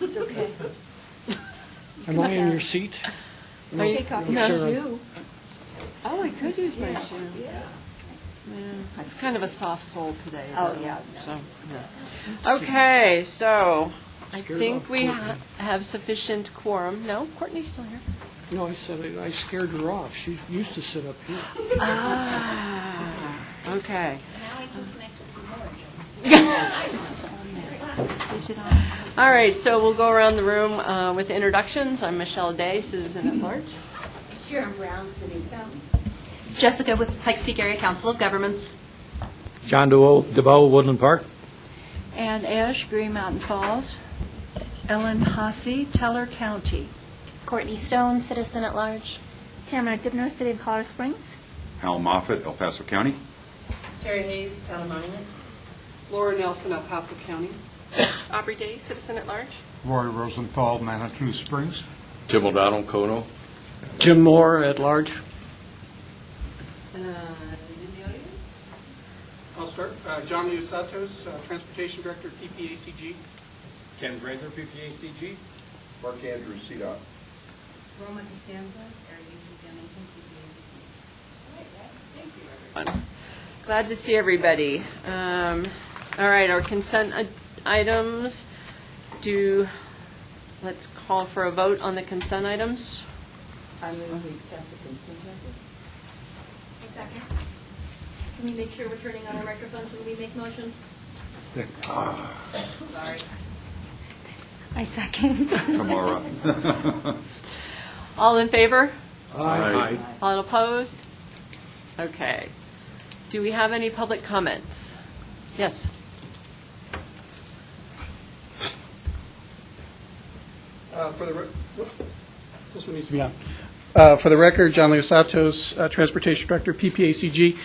It's okay. Am I in your seat? Are you- Take off no. your shoe. Oh, I could use my Yeah. shoe. Yeah. Yeah. It's kind of a soft sole today. Oh, though, yeah. So, yeah. Okay, so I think we have sufficient quorum. No, Courtney's still here. No, I said I scared her off. She used to sit up here. Ah, okay. Now I can connect with the board. This is on there. Is it on? All right, so we'll go around the room with introductions. I'm Michelle Day, citizen at large. Sharon Brown, City Fountain. Jessica with Pikes Peak Area Council of Governments. John DeVoe, Woodland Park. Ann Ash, Green Mountain Falls. Ellen Hasse, Teller County. Courtney Stone, citizen at large. Tamara Dibner, City of Colorado Springs. Hal Moffett, El Paso County. Terry Hayes, Town of Monument. Laura Nelson, El Paso County. Aubrey Day, citizen at large. Roy Rosenthal, Manitou Springs. Jim O'Donnell, Kono. Jim Moore at large. In the audience? I'll start. John Santos, Transportation Director, PPACG. Ken Brander, PPACG. Mark Andrews, CDOT. Roma Costanza, Area Agency on Aging, Thank you, everyone. Glad to see everybody. All right, our consent items. Let's call for a vote on the consent items. I move we accept the consent items. A second. Can we make sure we're turning on our microphones when we make motions? Sorry. I second. Kamara. All in favor? Aye. All opposed? Okay. Do we have any public comments? Yes. This one needs to be on. For the record, John Leosatos, Transportation Director, PPACG.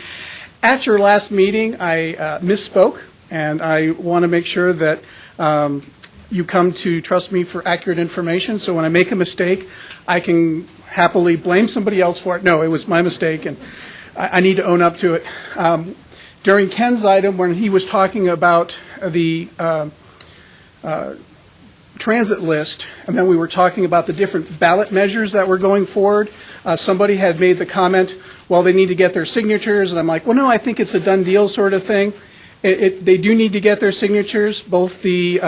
At your last meeting, I misspoke, and I want to make sure that you come to trust me for accurate information. So when I make a mistake, I can happily blame somebody else for it. No, it was my mistake, and I need to own up to it. During Ken's item, when he was talking about the transit list, and then we were talking about the different ballot measures that were going forward, somebody had made the comment, well, they need to get their signatures, and I'm like, well, no, I think it's a done deal sort of thing. They do need to get their signatures, both the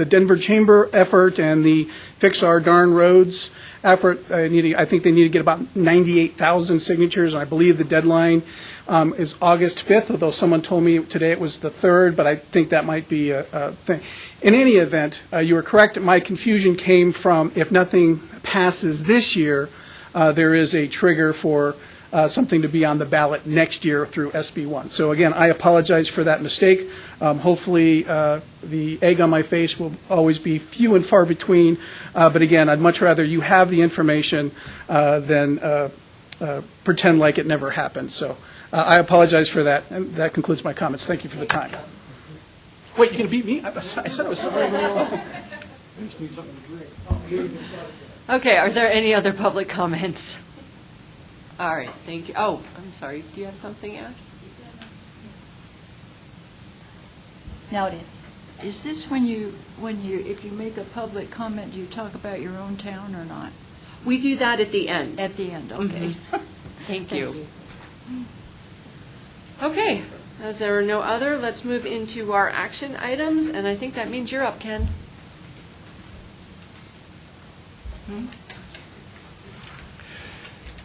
Denver Chamber effort and the Fix Our Darn Roads effort. I think they need to get about 98,000 signatures. I believe the deadline is August 5th, although someone told me today it was the 3rd, but I think that might be a thing. In any event, you were correct. My confusion came from if nothing passes this year, there is a trigger for something to be on the ballot next year through SB1. So again, I apologize for that mistake. Hopefully the egg on my face will always be few and far between. But again, I'd much rather you have the information than pretend like it never happened. So I apologize for that. And that concludes my comments. Thank you for the time. Wait, you're going to beat me? I said it was sorry. Okay, are there any other public comments? All right, thank you. Oh, I'm sorry. Do you have something, Ash? Now it is. Is this if you make a public comment, do you talk about your own town or not? We do that at the end. At the end, okay. Thank you. Okay, as there are no other, let's move into our action items, and I think that means you're up, Ken.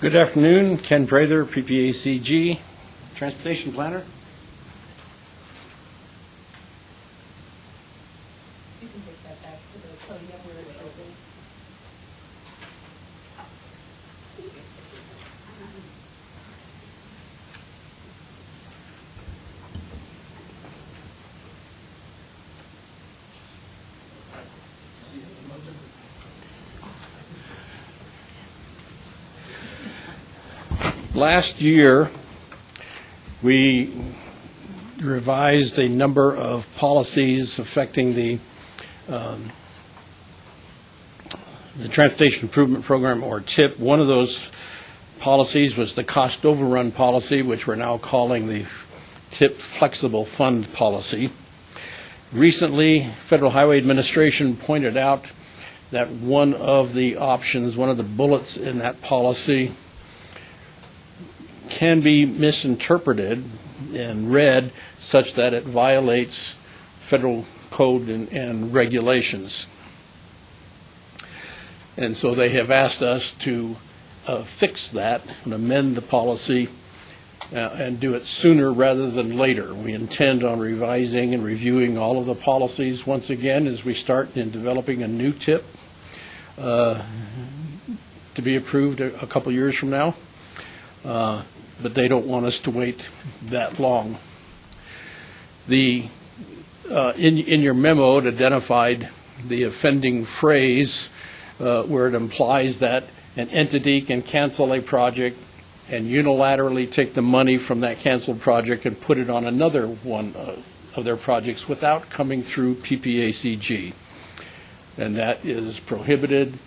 Good afternoon, Ken Prather, PPACG, Transportation Planner. You can take that back to the podium where it should be. Last year, we revised a number of policies affecting the Transportation Improvement Program, or TIP. One of those policies was the cost overrun policy, which we're now calling the TIP Flexible Fund Policy. Recently, Federal Highway Administration pointed out that one of the options, one of the bullets in that policy can be misinterpreted and read such that it violates federal code and regulations. And so they have asked us to fix that and amend the policy and do it sooner rather than later. We intend on revising and reviewing all of the policies once again as we start in developing a new tip to be approved a couple years from now. But they don't want us to wait that long. In your memo, it identified the offending phrase where it implies that an entity can cancel a project and unilaterally take the money from that canceled project and put it on another one of their projects without coming through PPACG. And that is prohibited.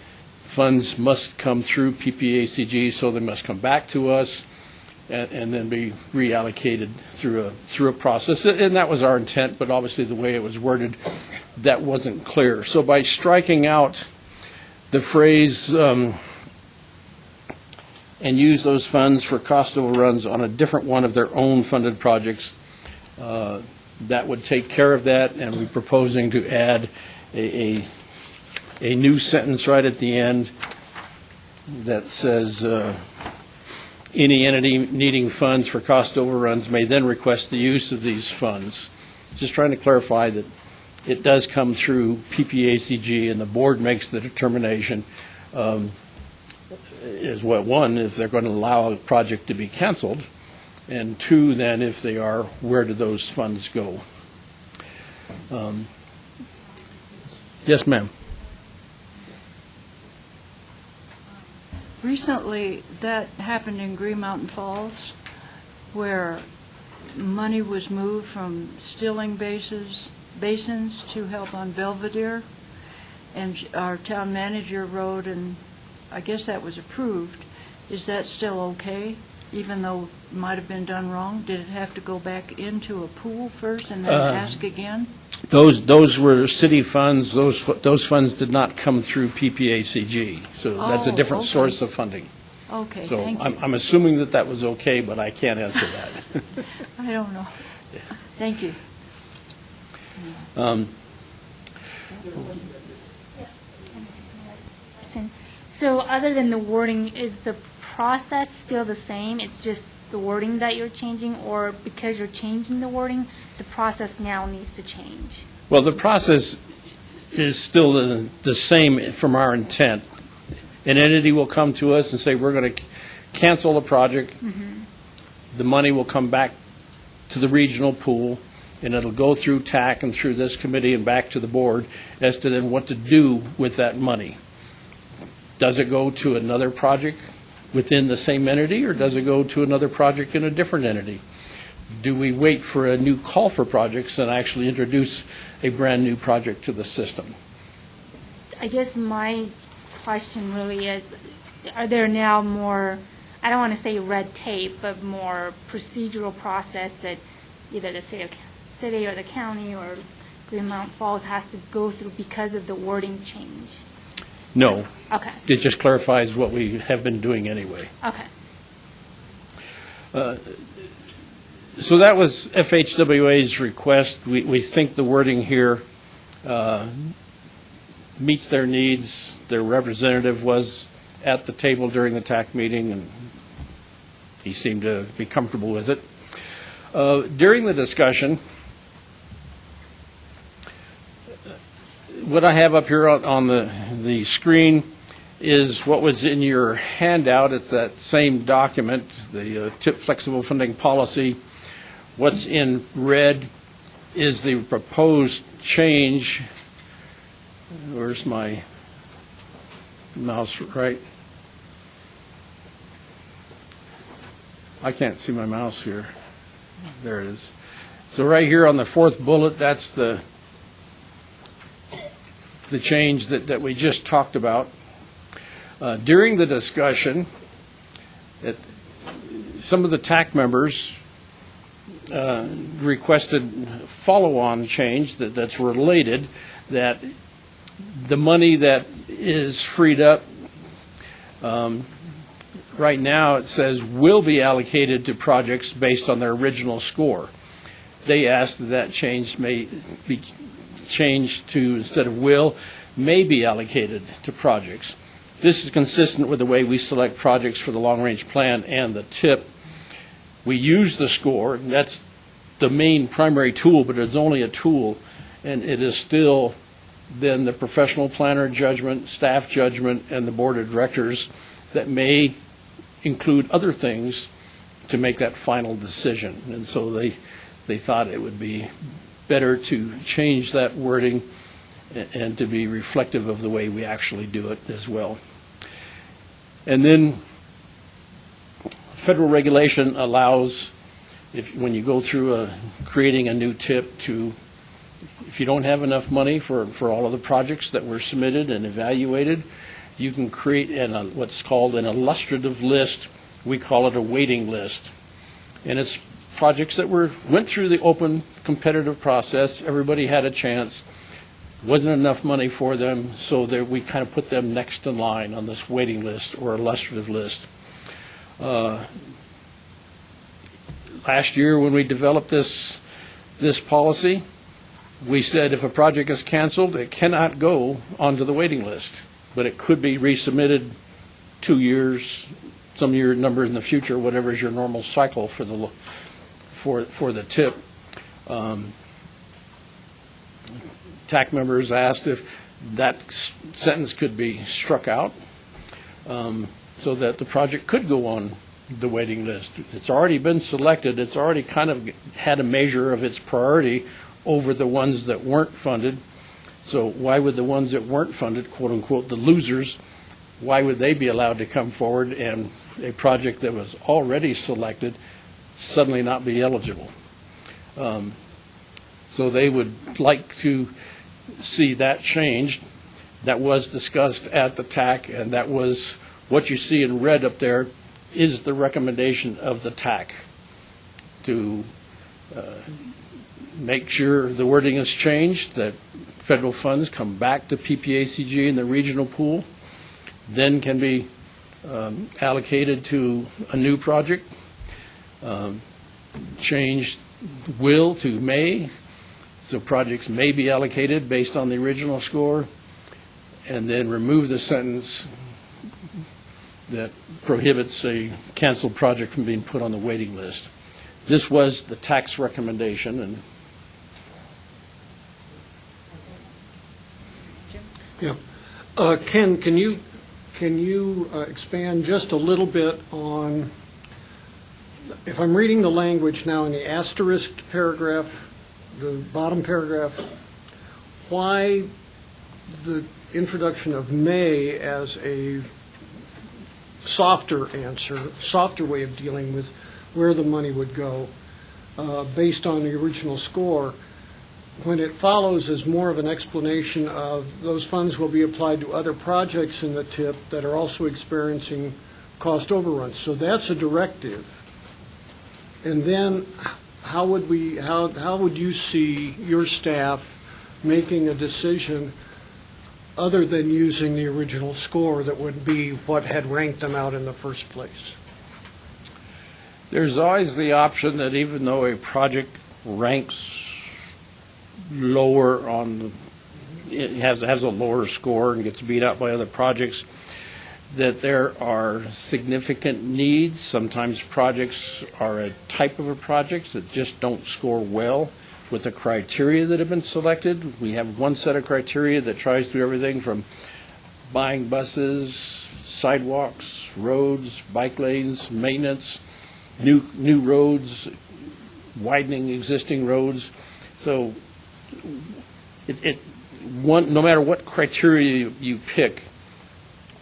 Funds must come through PPACG, so they must come back to us and then be reallocated through a process. And that was our intent, but obviously the way it was worded, that wasn't clear. So by striking out the phrase and use those funds for cost overruns on a different one of their own funded projects, that would take care of that, and we're proposing to add a new sentence right at the end that says any entity needing funds for cost overruns may then request the use of these funds. Just trying to clarify that it does come through PPACG, and the board makes the determination is what, one, if they're going to allow a project to be canceled, and two, then if they are, where do those funds go? Yes, ma'am. Recently, that happened in Green Mountain Falls, where money was moved from stilling basins to help on Belvedere, and our town manager wrote, and I guess that was approved. Is that still okay, even though it might have been done wrong? Did it have to go back into a pool first and then ask again? Those were city funds. Those funds did not come through PPACG, so that's a different source of funding. Okay, So thank you. I'm assuming that was okay, but I can't answer that. I don't know. Thank you. Question. So other than the wording, is the process still the same? It's just the wording that you're changing, or because you're changing the wording, the process now needs to change? Well, the process is still the same from our intent. An entity will come to us and say, we're going to cancel the project. Mm-hmm. The money will come back to the regional pool, and it'll go through TAC and through this committee and back to the board as to then what to do with that money. Does it go to another project within the same entity, or does it go to another project in a different entity? Do we wait for a new call for projects and actually introduce a brand-new project to the system? I guess my question really is, are there now more, I don't want to say red tape, but more procedural process that either the city or the county or Green Mountain Falls has to go through because of the wording change? No. Okay. It just clarifies what we have been doing anyway. Okay. So that was FHWA's request. We think the wording here meets their needs. Their representative was at the table during the TAC meeting, and he seemed to be comfortable with it. During the discussion, what I have up here on the screen is what was in your handout. It's that same document, the TIP flexible funding policy. What's in red is the proposed change. Where's my mouse? Right. I can't see my mouse here. There it is. So right here on the fourth bullet, that's the change that we just talked about. During the discussion, some of the TAC members requested follow-on change that's related, that the money that is freed up, right now it says will be allocated to projects based on their original score. They asked that change may be changed to, instead of will, may be allocated to projects. This is consistent with the way we select projects for the long-range plan and the TIP. We use the score, and that's the main primary tool, but it's only a tool, and it is still then the professional planner judgment, staff judgment, and the board of directors that may include other things to make that final decision. And so they thought it would be better to change that wording and to be reflective of the way we actually do it as well. And then federal regulation allows, when you go through creating a new TIP, to, if you don't have enough money for all of the projects that were submitted and evaluated, you can create what's called an illustrative list. We call it a waiting list. And it's projects that went through the open competitive process. Everybody had a chance. Wasn't enough money for them, so we kind of put them next in line on this waiting list or illustrative list. Last year when we developed this policy, we said if a project is canceled, it cannot go onto the waiting list, but it could be resubmitted 2 years, some year number in the future, whatever is your normal cycle for the TIP. TAC members asked if that sentence could be struck out so that the project could go on the waiting list. It's already been selected. It's already kind of had a measure of its priority over the ones that weren't funded. So why would the ones that weren't funded, quote unquote, the losers, why would they be allowed to come forward and a project that was already selected suddenly not be eligible? So they would like to see that changed. That was discussed at the TAC, and that was what you see in red up there is the recommendation of the TAC to make sure the wording is changed, that federal funds come back to PPACG in the regional pool, then can be allocated to a new project, changed will to may, so projects may be allocated based on the original score, and then remove the sentence that prohibits a canceled project from being put on the waiting list. This was the TAC's recommendation. And yeah, Ken, can you expand just a little bit on, if I'm reading the language now in the asterisked paragraph, the bottom paragraph, why the introduction of may as a softer answer, softer way of dealing with where the money would go based on the original score, when it follows as more of an explanation of those funds will be applied to other projects in the TIP that are also experiencing cost overruns. So that's a directive. And then how would you see your staff making a decision other than using the original score that would be what had ranked them out in the first place? there's always the option that even though a project ranks lower on it has a lower score and gets beat out by other projects, that there are significant needs. Sometimes projects are a type of a project that just don't score well with the criteria that have been selected. We have one set of criteria that tries to do everything from buying buses, sidewalks, roads, bike lanes, maintenance, new roads, widening existing roads. So no matter what criteria you pick,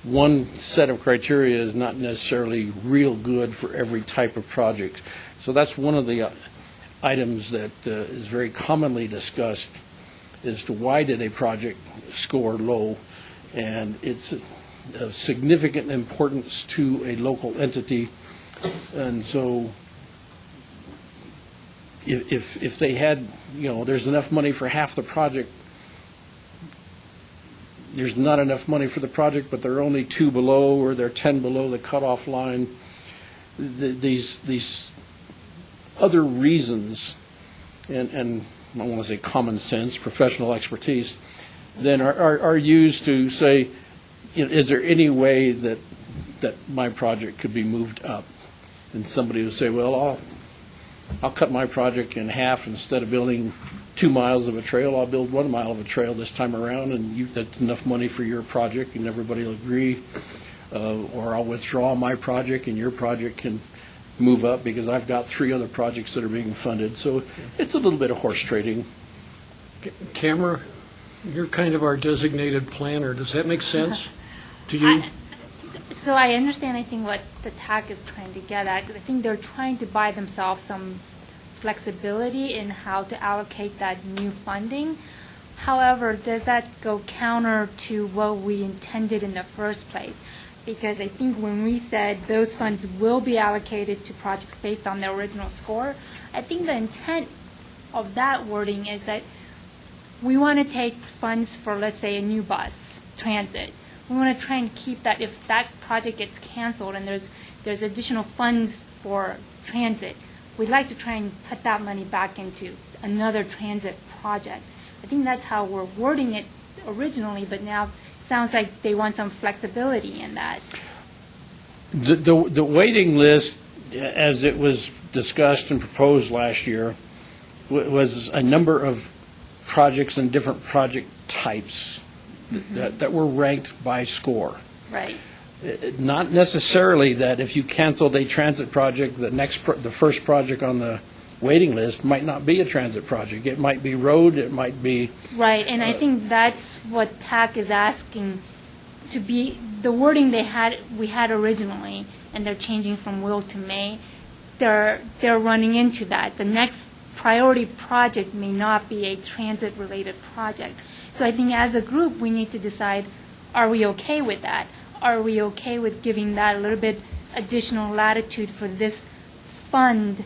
one set of criteria is not necessarily real good for every type of project. So that's one of the items that is very commonly discussed as to why did a project score low, and it's of significant importance to a local entity. And so if they had, there's enough money for half the project, there's not enough money for the project, but they're only 2 below or they're 10 below the cutoff line, these other reasons, and I don't want to say common sense, professional expertise, then are used to say, is there any way that my project could be moved up? And somebody would say, well, I'll cut my project in half. Instead of building 2 miles of a trail, I'll build 1 mile of a trail this time around, and that's enough money for your project, and everybody will agree. Or I'll withdraw my project, and your project can move up because I've got 3 other projects that are being funded. So it's a little bit of horse trading. Camera, you're kind of our designated planner. Does that make sense to you? So I understand, I think, what the TAC is trying to get at, because I think they're trying to buy themselves some flexibility in how to allocate that new funding. However, does that go counter to what we intended in the first place? Because I think when we said those funds will be allocated to projects based on their original score, I think the intent of that wording is that we want to take funds for, let's say, a new bus, transit. We want to try and keep that, if that project gets canceled and there's additional funds for transit, we'd like to try and put that money back into another transit project. I think that's how we're wording it originally, but now it sounds like they want some flexibility in that. The waiting list, as it was discussed and proposed last year, was a number of projects and different project types that were ranked by score. Right. Not necessarily that if you canceled a transit project, the first project on the waiting list might not be a transit project. It might be road, it might be... Right, and I think that's what TAC is asking to be, the wording we had originally, and they're changing from will to may, they're running into that. The next priority project may not be a transit-related project. So I think as a group, we need to decide, are we okay with that? Are we okay with giving that a little bit additional latitude for this fund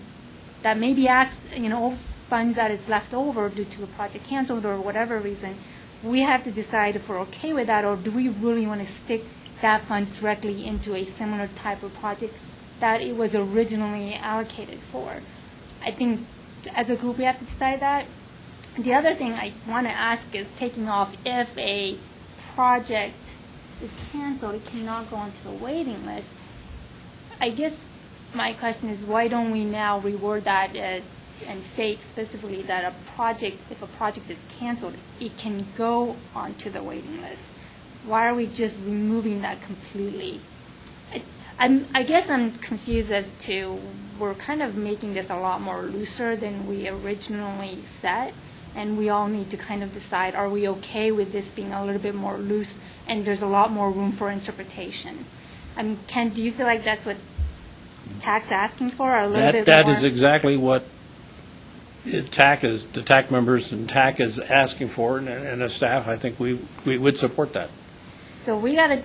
that maybe funds that is left over due to a project canceled or whatever reason? We have to decide if we're okay with that, or do we really want to stick that funds directly into a similar type of project that it was originally allocated for? I think as a group, we have to decide that. The other thing I want to ask is taking off, if a project is canceled, it cannot go onto the waiting list. I guess my question is, why don't we now reword that and state specifically that if a project is canceled, it can go onto the waiting list? Why are we just removing that completely? I guess I'm confused as to, we're kind of making this a lot more looser than we originally set, and we all need to kind of decide, are we okay with this being a little bit more loose, and there's a lot more room for interpretation? Ken, do you feel like that's what TAC's asking for, or a little bit more? That is exactly what the TAC members and TAC is asking for, and as staff, I think we would support that. So we have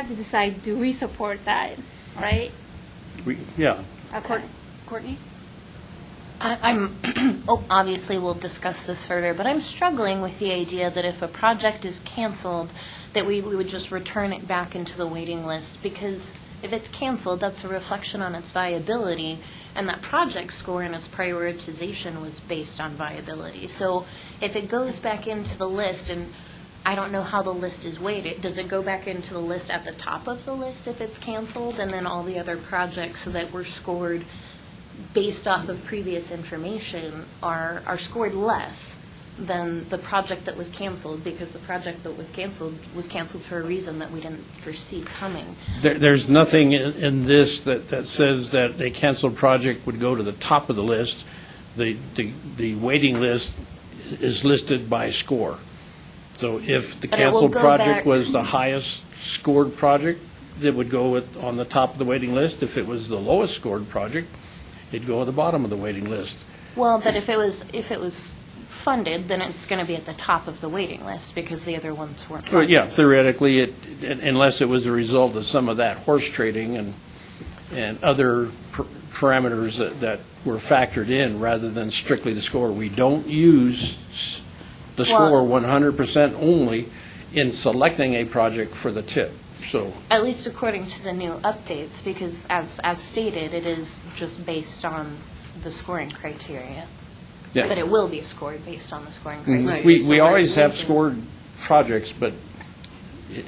to decide, do we support that, right? Yeah. Okay. Courtney? Obviously we'll discuss this further, but I'm struggling with the idea that if a project is canceled, that we would just return it back into the waiting list, because if it's canceled, that's a reflection on its viability, and that project score and its prioritization was based on viability. So if it goes back into the list, and I don't know how the list is weighted, does it go back into the list at the top of the list if it's canceled, and then all the other projects that were scored based off of previous information are scored less than the project that was canceled, because the project that was canceled for a reason that we didn't foresee coming? There's nothing in this that says that a canceled project would go to the top of the list. The waiting list is listed by score. So if the canceled project was the highest scored project, it would go on the top of the waiting list. If it was the lowest scored project, it'd go at the bottom of the waiting list. Well, but if it was funded, then it's going to be at the top of the waiting list, because the other ones weren't funded. Yeah, theoretically, unless it was a result of some of that horse trading and other parameters that were factored in rather than strictly the score. We don't use the score 100% only in selecting a project for the tip. So At least according to the new updates, because as stated, it is just based on the scoring criteria. yeah. But it will be scored based on the scoring Mhm. criteria. We So we we're always have looking- scored projects, but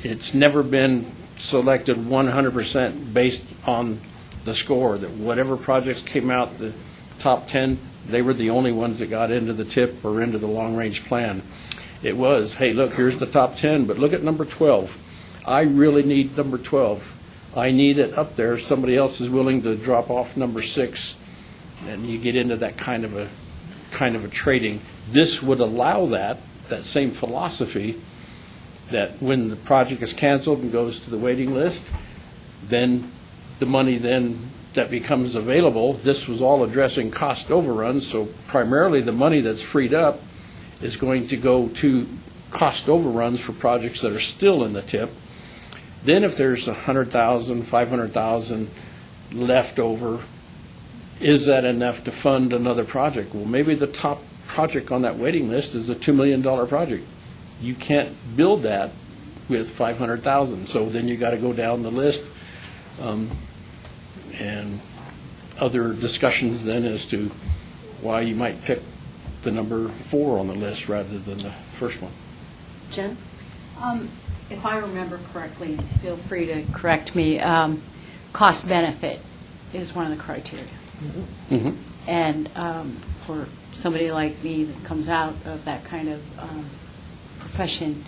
it's never been selected 100% based on the score, that whatever projects came out, the top 10, they were the only ones that got into the tip or into the long-range plan. It was, hey, look, here's the top 10, but look at number 12. I really need number 12. I need it up there. Somebody else is willing to drop off number 6, and you get into that kind of a trading. This would allow that same philosophy, that when the project is canceled and goes to the waiting list, then the money then that becomes available, this was all addressing cost overruns, so primarily the money that's freed up is going to go to cost overruns for projects that are still in the tip. Then if there's 100,000, 500,000 left over, is that enough to fund another project? Well, maybe the top project on that waiting list is a $2 million project. You can't build that with 500,000, so then you got to go down the list, and other discussions then as to why you might pick the number 4 on the list rather than the first one. Jen? If I remember correctly, feel free to correct me, cost benefit is one of the criteria. Mhm. And for somebody like me that comes out of that kind of profession,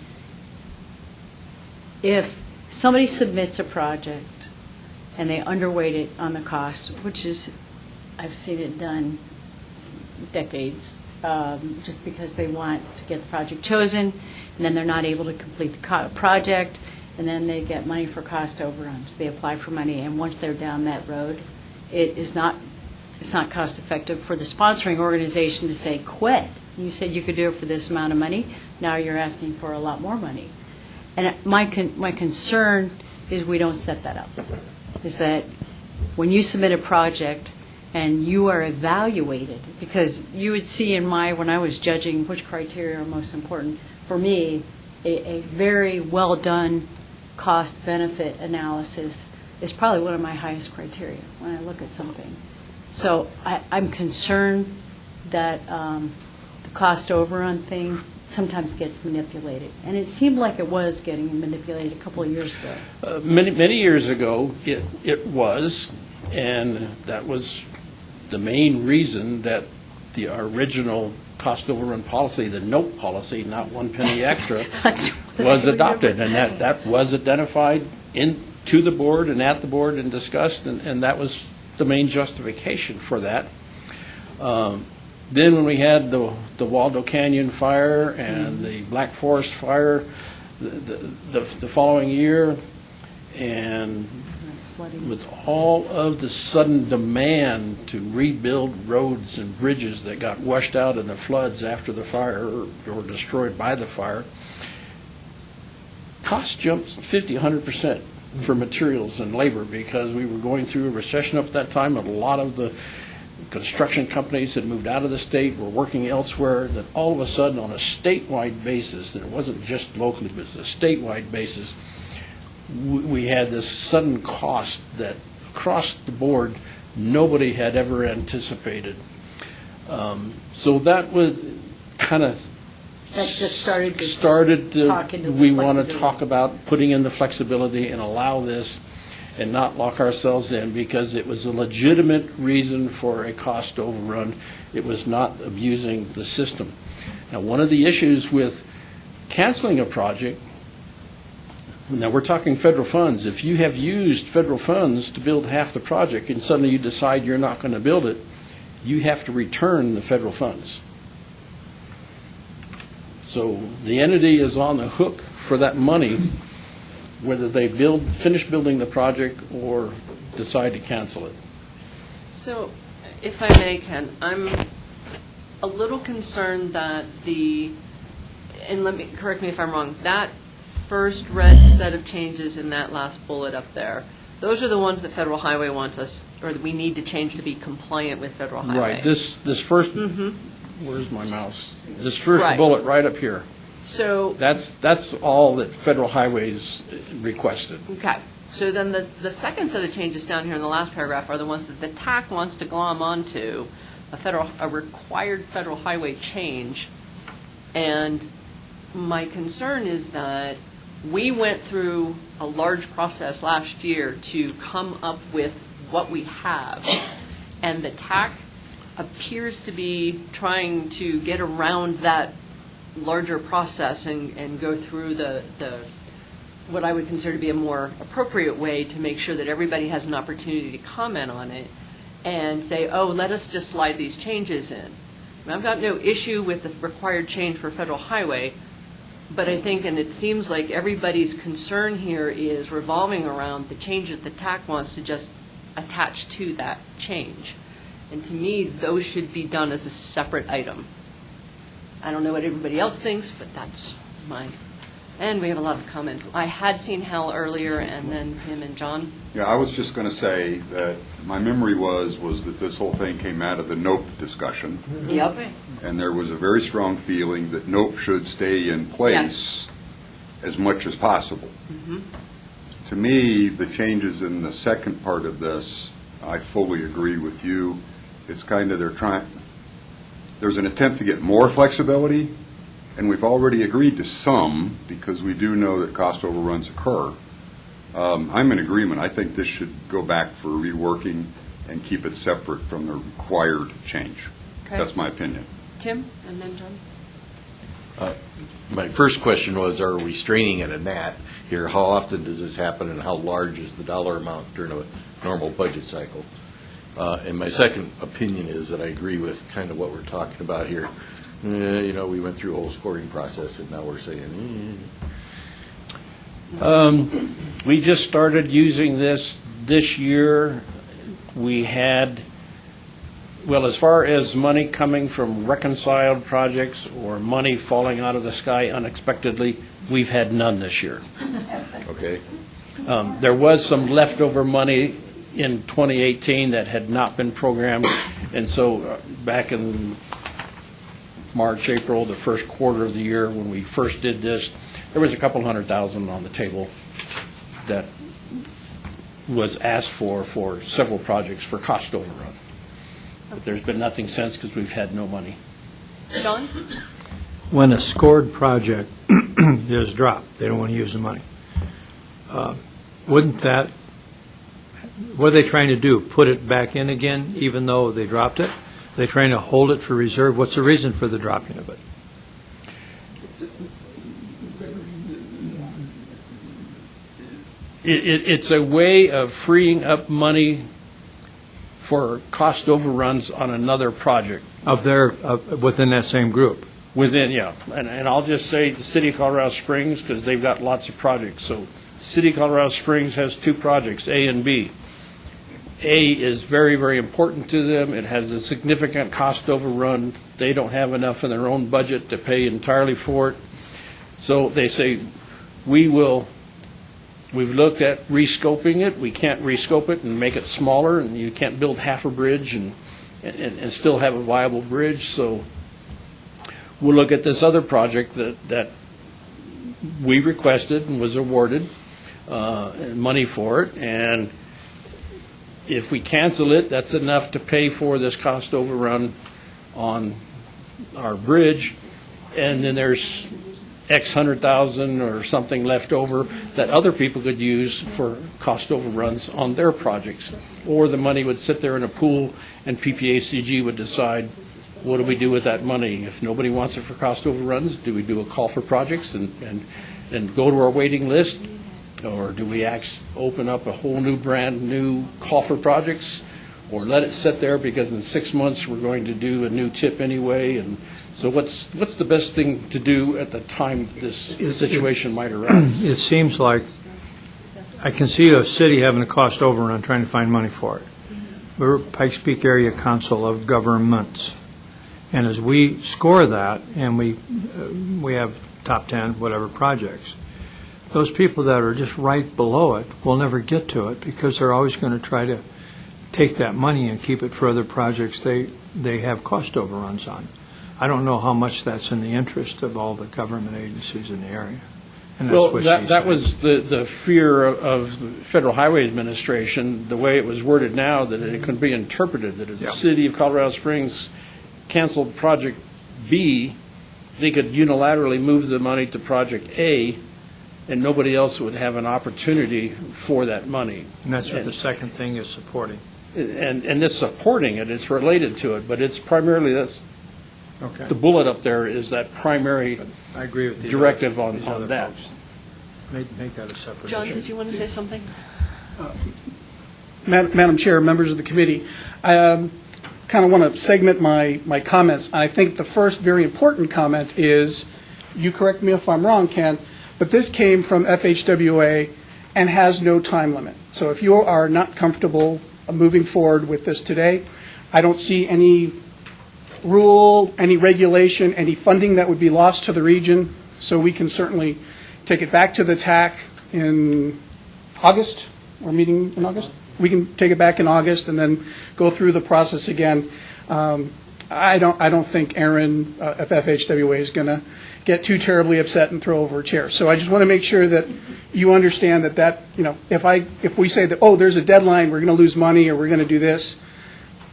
if somebody submits a project and they underweight it on the cost, which is, I've seen it done decades, just because they want to get the project chosen, and then they're not able to complete the project, and then they get money for cost overruns. They apply for money, and once they're down that road, it's not cost effective for the sponsoring organization to say, quit. You said you could do it for this amount of money, now you're asking for a lot more money. And my concern is we don't set that up, is that when you submit a project and you are evaluated, because you would see when I was judging which criteria are most important, for me, a very well-done cost-benefit analysis is probably one of my highest criteria when I look at something. So I'm concerned that the cost overrun thing sometimes gets manipulated. And it seemed like it was getting manipulated a couple of years ago. Many years ago, it was, and that was the main reason that the original cost overrun policy, the note policy, not 1 penny extra, was adopted. And that was identified to the board and at the board and discussed, and that was the main justification for that. Then when we had the Waldo Canyon fire and the Black Forest fire the following year, and with all of the sudden demand to rebuild roads and bridges that got washed out in the floods after the fire or destroyed by the fire, costs jumped 50, 100% for materials and labor, because we were going through a recession up at that time, and a lot of the construction companies had moved out of the state, were working elsewhere, that all of a sudden on a statewide basis, and it wasn't just locally, but it was a statewide basis, we had this sudden cost that across the board nobody had ever anticipated. So that would kind of That just started to talk into the we want to flexibility. talk about putting in the flexibility and allow this and not lock ourselves in, because it was a legitimate reason for a cost overrun. It was not abusing the system. Now, one of the issues with canceling a project, now we're talking federal funds. If you have used federal funds to build half the project and suddenly you decide you're not going to build it, you have to return the federal funds. So the entity is on the hook for that money, whether they finish building the project or decide to cancel it. So, if I may, Ken, I'm a little concerned that correct me if I'm wrong, that first red set of changes in that last bullet up there Those are the ones that Federal Highway wants us, or that we need to change to be compliant with Federal Highway. Right, this first, where's my mouse? This first Right. bullet right up here, So, that's all that Federal Highways requested. okay, so then the second set of changes down here in the last paragraph are the ones that the TAC wants to glom onto, a required Federal Highway change. And my concern is that we went through a large process last year to come up with what we have, and the TAC appears to be trying to get around that larger process and go through the what I would consider to be a more appropriate way to make sure that everybody has an opportunity to comment on it and say, oh, let us just slide these changes in. And I've got no issue with the required change for Federal Highway, but I think, and it seems like everybody's concern here is revolving around the changes the TAC wants to just attach to that change. And to me, those should be done as a separate item. I don't know what everybody else thinks, but that's mine. And we have a lot of comments. I had seen Hal earlier, and then Tim and John. Yeah, I was just going to say that my memory was that this whole thing came out of the NOPE discussion, Yep. and there was a very strong feeling that NOPE should stay in place as much as possible. To me, the changes in the second part of this, I fully agree with you. It's kind of there's an attempt to get more flexibility, and we've already agreed to some because we do know that cost overruns occur. I'm in agreement. I think this should go back for reworking and keep it separate from the required change. Okay. That's my opinion. Tim, and then John. My first question was, are we straining at a gnat here? How often does this happen, and how large is the dollar amount during a normal budget cycle? And my second opinion is that I agree with kind of what we're talking about here. We went through a whole scoring process, and now we're saying, We just started using this year. We had, well, as far as money coming from reconciled projects or money falling out of the sky unexpectedly, we've had none this year. okay. There was some leftover money in 2018 that had not been programmed, and so back in March, April, the first quarter of the year when we first did this, there was a couple $100,000 on the table that was asked for several projects for cost overrun. But there's been nothing since because we've had no money. John? When a scored project is dropped, they don't want to use the money. Wouldn't that, what are they trying to do? Put it back in again even though they dropped it? Are they trying to hold it for reserve? What's the reason for the dropping of it? It's a way of freeing up money for cost overruns on another project. Within that same group? Within, yeah. And I'll just say the City of Colorado Springs, because they've got lots of projects. So City of Colorado Springs has two projects, A and B. A is very, very important to them. It has a significant cost overrun. They don't have enough in their own budget to pay entirely for it. So they say, we've looked at rescoping it. We can't rescope it and make it smaller, and you can't build half a bridge and still have a viable bridge. So we'll look at this other project that we requested and was awarded money for it, and if we cancel it, that's enough to pay for this cost overrun on our bridge, and then there's X 100,000 or something left over that other people could use for cost overruns on their projects. Or the money would sit there in a pool, and PPACG would decide, what do we do with that money? If nobody wants it for cost overruns, do we do a call for projects and go to our waiting list? Or do we open up a whole new, brand new call for projects? Or let it sit there because in 6 months we're going to do a new tip anyway? And so what's the best thing to do at the time this situation might arise? It seems like I can see a city having a cost overrun trying to find money for it. We're Pikes Peak Area Council of Governments. And as we score that, and we have top 10, whatever projects, those people that are just right below it will never get to it because they're always going to try to take that money and keep it for other projects they have cost overruns on. I don't know how much that's in the interest of all the government agencies in the area. And that's Well, what that she's saying. was the fear of the Federal Highway Administration, the way it was worded now, that it could be interpreted that if the city of Colorado Springs canceled Project B, they could unilaterally move the money to Project A, and nobody else would have an opportunity for that money. And that's what the second thing is supporting. And this supporting it, it's related to it, but it's primarily, that's, Okay. the bullet up there is that primary I agree with these directive other- these on other that. folks. Make that a separate John, issue. did you want to say something? Madam Chair, members of the committee, I kind of want to segment my comments. I think the first very important comment is, you correct me if I'm wrong, Ken, but this came from FHWA and has no time limit. So if you are not comfortable moving forward with this today, I don't see any rule, any regulation, any funding that would be lost to the region, so we can certainly take it back to the TAC in August. We're meeting in August? We can take it back in August and then go through the process again. I don't think Aaron of FHWA is going to get too terribly upset and throw over a chair. So I just want to make sure that you understand that if we say that, oh, there's a deadline, we're going to lose money, or we're going to do this,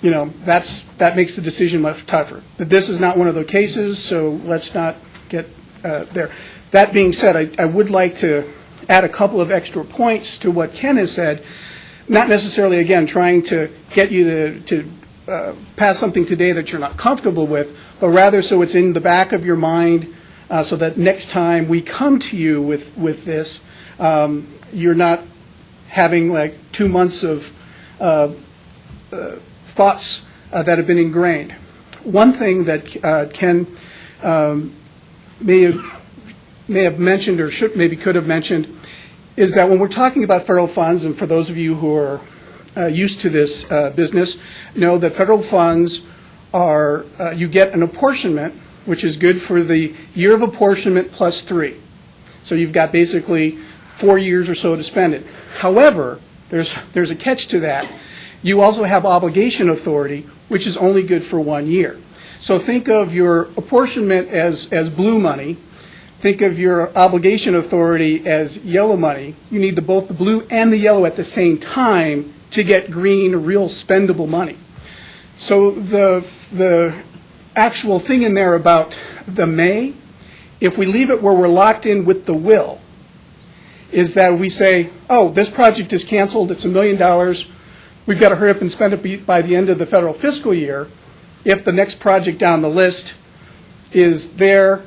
that makes the decision much tougher. But this is not one of those cases, so let's not get there. That being said, I would like to add a couple of extra points to what Ken has said, not necessarily, again, trying to get you to pass something today that you're not comfortable with, but rather so it's in the back of your mind, so that next time we come to you with this, you're not having like 2 months of thoughts that have been ingrained. One thing that Ken may have mentioned or could have mentioned is that when we're talking about federal funds, and for those of you who are used to this business, know that federal funds are, you get an apportionment, which is good for the year of apportionment plus 3. So you've got basically 4 years or so to spend it. However, there's a catch to that. You also have obligation authority, which is only good for 1 year. So think of your apportionment as blue money. Think of your obligation authority as yellow money. You need both the blue and the yellow at the same time to get green, real spendable money. So the actual thing in there about the may, if we leave it where we're locked in with the will, is that we say, oh, this project is canceled, it's $1 million, we've got to hurry up and spend it by the end of the federal fiscal year. If the next project down the list is there,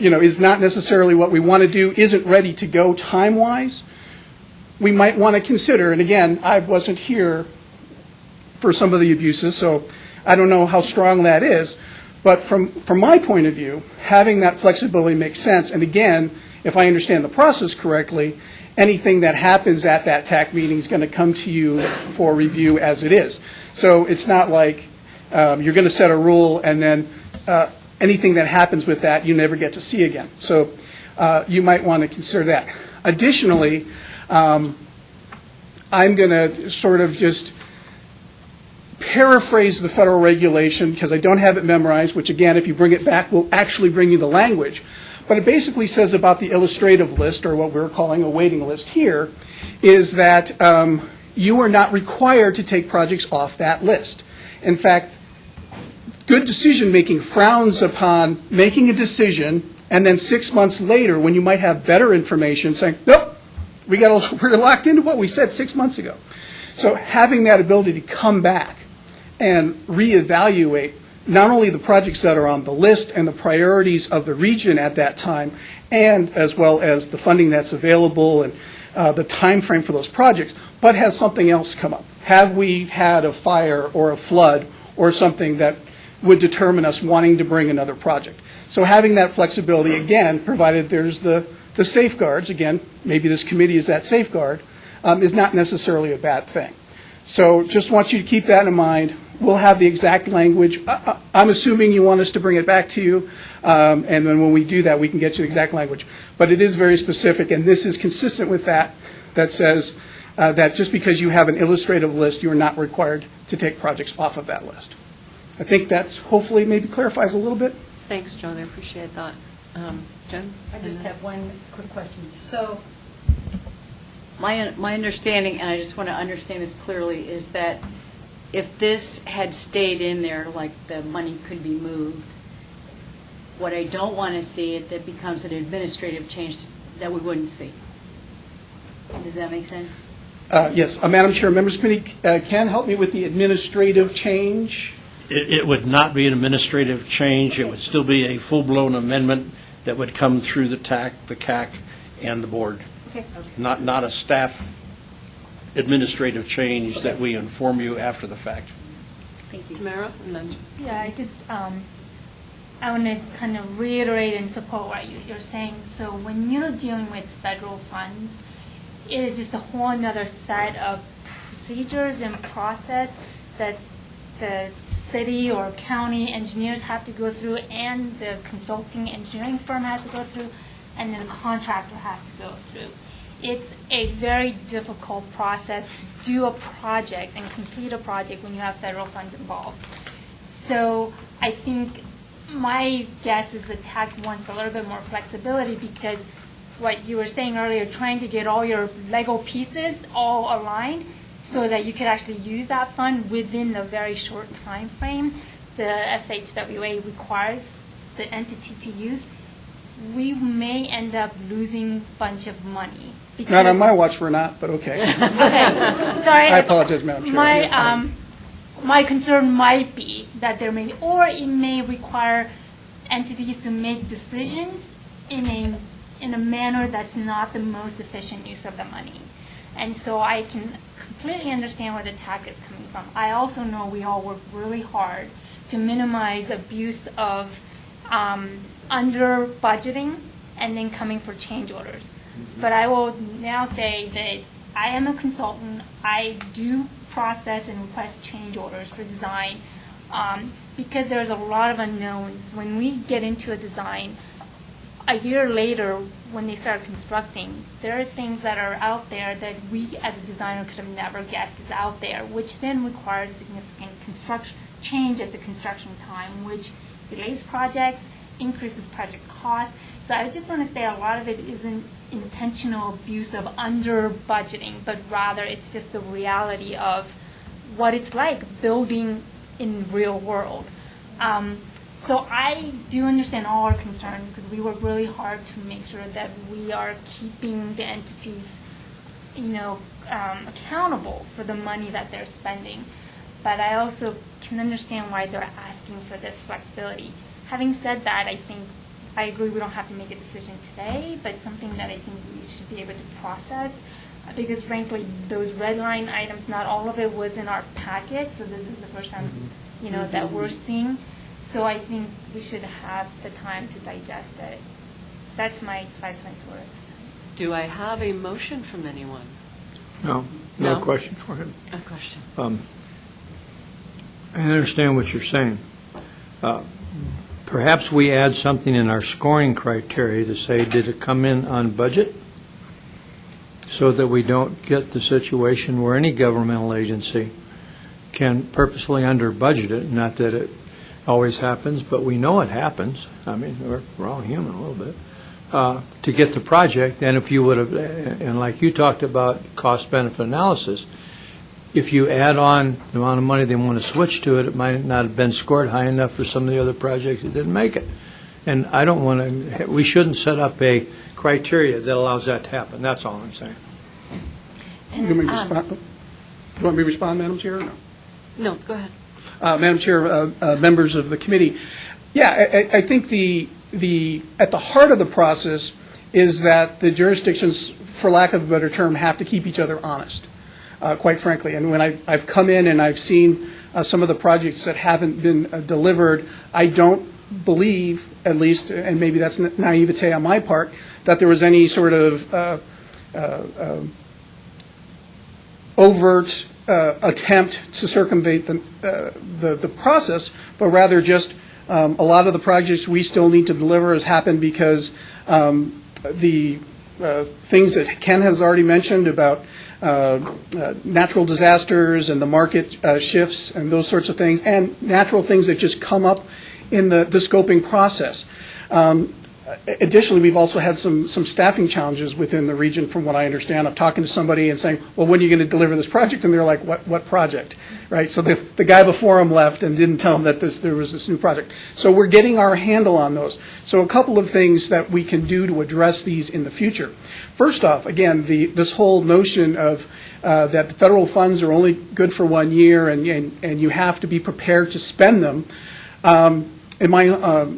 is not necessarily what we want to do, isn't ready to go time-wise, we might want to consider, and again, I wasn't here for some of the abuses, so I don't know how strong that is, but from my point of view, having that flexibility makes sense, and again, if I understand the process correctly, anything that happens at that TAC meeting is going to come to you for review as it is. So it's not like you're going to set a rule and then anything that happens with that you never get to see again. So you might want to consider that. Additionally, I'm going to sort of just paraphrase the federal regulation because I don't have it memorized, which again, if you bring it back, will actually bring you the language. But it basically says about the illustrative list, or what we're calling a waiting list here, is that you are not required to take projects off that list. In fact, good decision-making frowns upon making a decision and then 6 months later, when you might have better information, saying, nope, we're locked into what we said 6 months ago. So having that ability to come back and reevaluate not only the projects that are on the list and the priorities of the region at that time, and as well as the funding that's available and the time frame for those projects, but has something else come up. Have we had a fire or a flood or something that would determine us wanting to bring another project? So having that flexibility, again, provided there's the safeguards, again, maybe this committee is that safeguard, is not necessarily a bad thing. So just want you to keep that in mind we'll have the exact language. I'm assuming you want us to bring it back to you, and then when we do that, we can get you the exact language. But it is very specific, and this is consistent with that says that just because you have an illustrative list, you are not required to take projects off of that list. I think that hopefully maybe clarifies a little bit. Thanks, John, I appreciate that. Jen? I just have one quick question. So my understanding, and I just want to understand this clearly, is that if this had stayed in there, like the money could be moved, what I don't want to see, it that becomes an administrative change that we wouldn't see. Does that make sense? Yes, Madam Chair, members committee, can help me with the administrative change. It would not be an administrative change. It would still be a full-blown amendment that would come through the TAC, the CAC, and the board. Okay. Not a staff administrative change that we inform you after the fact. Thank you. Tamara, and then Yeah, I want to kind of reiterate and support what you're saying. So when you're dealing with federal funds, it is just a whole other set of procedures and process that the city or county engineers have to go through, and the consulting engineering firm has to go through, and then the contractor has to go through. It's a very difficult process to do a project and complete a project when you have federal funds involved. So I think my guess is the TAC wants a little bit more flexibility, because what you were saying earlier, trying to get all your Lego pieces all aligned so that you could actually use that fund within the very short time frame the FHWA requires the entity to use, we may end up losing a bunch of money. Not on my watch, we're not, but okay. Okay, sorry. I apologize, Madam Chair. My concern might be that there may, or it may require entities to make decisions in a manner that's not the most efficient use of the money. And so I can completely understand where the TAC is coming from. I also know we all work really hard to minimize abuse of under budgeting and then coming for change orders. But I will now say that I am a consultant. I do process and request change orders for design because there's a lot of unknowns. When we get into a design, a year later, when they start constructing, there are things that are out there that we as a designer could have never guessed is out there, which then requires significant construction change at the construction time, which delays projects, increases project costs. So I just want to say a lot of it isn't intentional abuse of under budgeting, but rather it's just the reality of what it's like building in the real world. So I do understand all our concerns because we work really hard to make sure that we are keeping the entities, accountable for the money that they're spending. But I also can understand why they're asking for this flexibility. Having said that, I agree we don't have to make a decision today, but something that I think we should be able to process. Because frankly, those red line items, not all of it was in our packet, so this is the first time, that we're seeing. So I think we should have the time to digest it. That's my 5 cents worth. do I have a motion from anyone? No No? question for him. A question. I understand what you're saying. Perhaps we add something in our scoring criteria to say, did it come in on budget? So that we don't get the situation where any governmental agency can purposely under budget it, not that it always happens, but we know it happens. I mean, we're all human a little bit. To get the project, and if you would have, and like you talked about cost-benefit analysis, if you add on the amount of money they want to switch to it, it might not have been scored high enough for some of the other projects that didn't make it. And I don't want to, we shouldn't set up a criteria that allows that to happen. That's all I'm saying. You want me to respond? You want me to respond, Madam Chair, or no? No, go ahead. Madam Chair, members of the committee, yeah, I think at the heart of the process is that the jurisdictions, for lack of a better term, have to keep each other honest, quite frankly. And when I've come in and I've seen some of the projects that haven't been delivered, I don't believe, at least, and maybe that's naivete on my part, that there was any sort of overt attempt to circumvent the process, but rather just a lot of the projects we still need to deliver has happened because the things that Ken has already mentioned about natural disasters and the market shifts and those sorts of things, and natural things that just come up in the scoping process. Additionally, we've also had some staffing challenges within the region, from what I understand, of talking to somebody and saying, well, when are you going to deliver this project? And they're like, what project? Right? So the guy before him left and didn't tell him that there was this new project. So we're getting our handle on those. So a couple of things that we can do to address these in the future. First off, again, this whole notion of that the federal funds are only good for 1 year and you have to be prepared to spend them. In my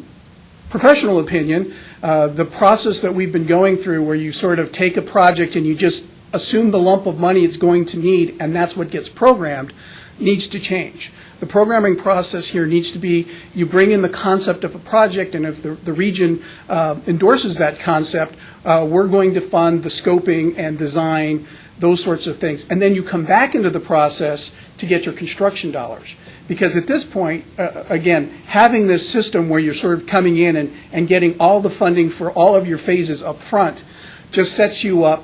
professional opinion, the process that we've been going through, where you sort of take a project and you just assume the lump of money it's going to need, and that's what gets programmed, needs to change. The programming process here needs to be, you bring in the concept of a project, and if the region endorses that concept, we're going to fund the scoping and design, those sorts of things. And then you come back into the process to get your construction dollars. Because at this point, again, having this system where you're sort of coming in and getting all the funding for all of your phases up front just sets you up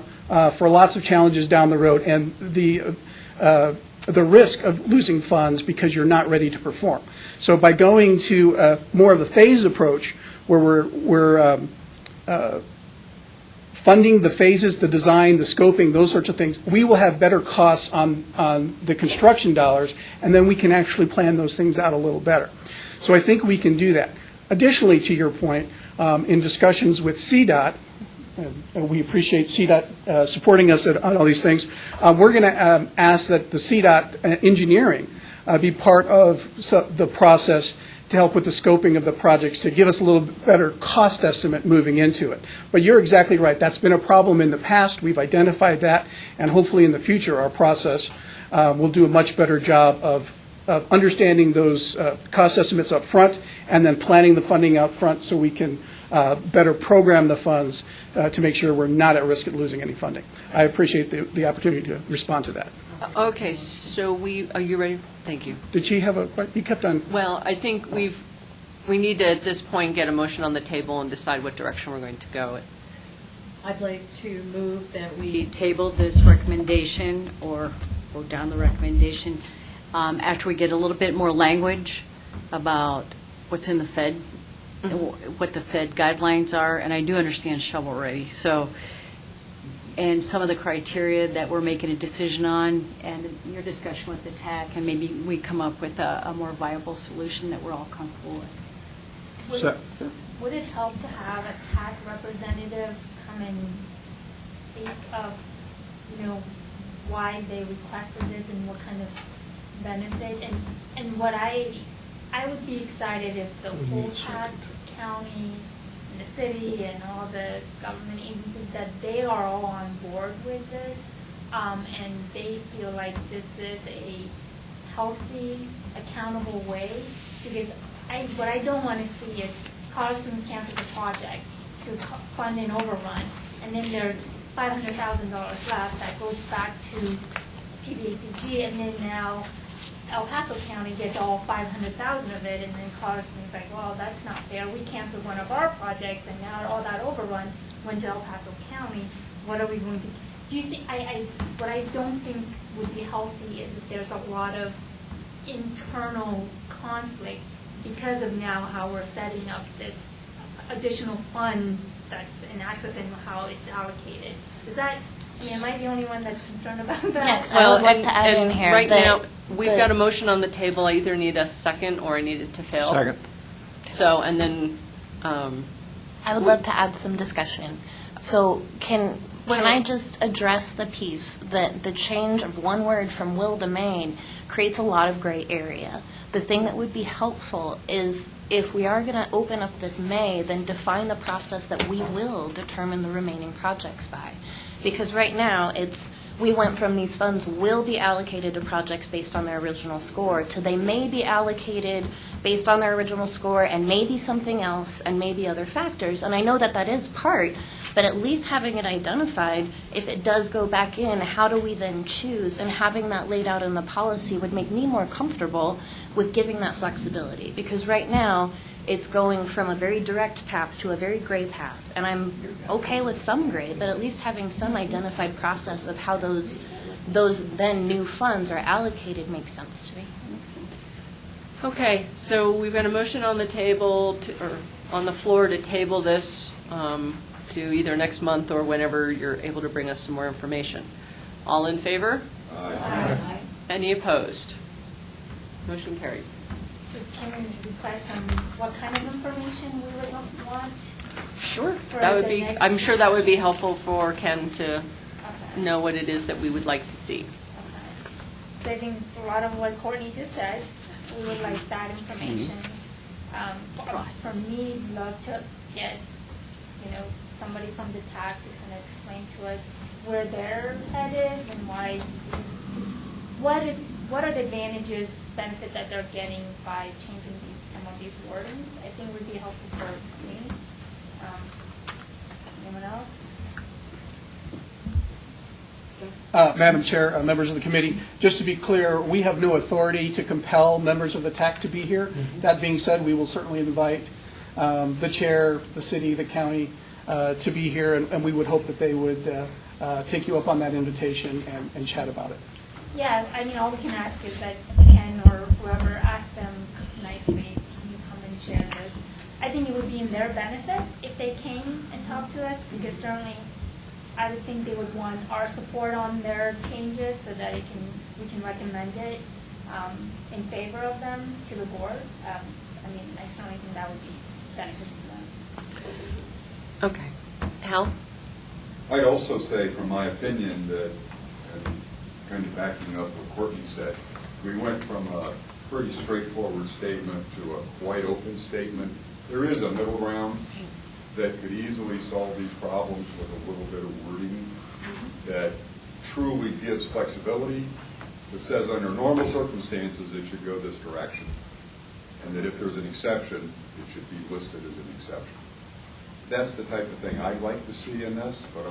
for lots of challenges down the road, and the risk of losing funds because you're not ready to perform. So by going to more of a phased approach, where we're funding the phases, the design, the scoping, those sorts of things, we will have better costs on the construction dollars, and then we can actually plan those things out a little better. So I think we can do that. Additionally, to your point, in discussions with CDOT, and we appreciate CDOT supporting us on all these things, we're going to ask that the CDOT engineering be part of the process to help with the scoping of the projects, to give us a little better cost estimate moving into it. But you're exactly right. That's been a problem in the past. We've identified that, and hopefully in the future our process will do a much better job of understanding those cost estimates up front and then planning the funding out front so we can better program the funds to make sure we're not at risk of losing any funding. I appreciate the opportunity to respond to that. Okay, so are you ready? Thank you. Did she have a question? You kept on. Well, I think we need to, at this point, get a motion on the table and decide what direction we're going to go. I'd like to move that we table this recommendation or vote down the recommendation after we get a little bit more language about what's in the Fed, what the Fed guidelines are, and I do understand shovel-ready. So, and some of the criteria that we're making a decision on, and your discussion with the TAC, and maybe we come up with a more viable solution that we're all comfortable with. Would it help to have a TAC representative come and speak of, why they requested this and what kind of benefit? And what I would be excited if the whole TAC county, the city, and all the government agencies, that they are all on board with this, and they feel like this is a healthy, accountable way. Because what I don't want to see is college students cancel the project to fund an overrun, and then there's $500,000 left that goes back to PBACG, and then now El Paso County gets all 500,000 of it, and then college students like, well, that's not fair. We canceled one of our projects, and now all that overrun went to El Paso County. What are we going to do? You see, what I don't think would be healthy is if there's a lot of internal conflict because of now how we're setting up this additional fund that's in access and how it's allocated. Is that? Am I the only one that's concerned about that? Yes, I would like to add in here. Right now, we've got a motion on the table. I either need a second or I need it to fail. Second. So, and then... I would love to add some discussion. So can I just address the piece that the change of one word from will to main creates a lot of gray area? The thing that would be helpful is if we are going to open up this May, then define the process that we will determine the remaining projects by. Because right now, we went from these funds will be allocated to projects based on their original score to they may be allocated based on their original score and maybe something else and maybe other factors. And I know that that is part But at least having it identified, if it does go back in, how do we then choose? And having that laid out in the policy would make me more comfortable with giving that flexibility. Because right now, it's going from a very direct path to a very gray path. And I'm okay with some gray, but at least having some identified process of how those then new funds are allocated makes sense to me. Okay, so we've got a motion on the table, or on the floor to table this to either next month or whenever you're able to bring us some more information. All in favor? Aye. Any opposed? Motion carried. So can we request some, what kind of information we would want? Sure. For That would the be, next I'm sure that would be helpful for Ken to Okay. know what it is that we would like to see. Okay. So I think a lot of what Courtney just said, we would like that information. For me, love to get, somebody from the TAC to kind of explain to us where their head is and why, what are the advantages, benefit that they're getting by changing some of these wordings? I think would be helpful for me. Anyone else? Madam Chair, members of the committee, just to be clear, we have no authority to compel members of the TAC to be here. That being said, we will certainly invite the chair, the city, the county to be here, and we would hope that they would take you up on that invitation and chat about it. Yeah, I mean, all we can ask is that Ken or whoever ask them nicely, can you come and share this? I think it would be in their benefit if they came and talked to us, because certainly I would think they would want our support on their changes so that we can recommend it in favor of them to the board. I certainly think that would be beneficial to them. Okay. Hal? I'd also say, from my opinion, that, and kind of backing up what Courtney said, we went from a pretty straightforward statement to a quite open statement. There is a middle ground that could easily solve these problems with a little bit of wording that truly gives flexibility, that says under normal circumstances it should go this direction, and that if there's an exception, it should be listed as an exception. That's the type of thing I'd like to see in this, but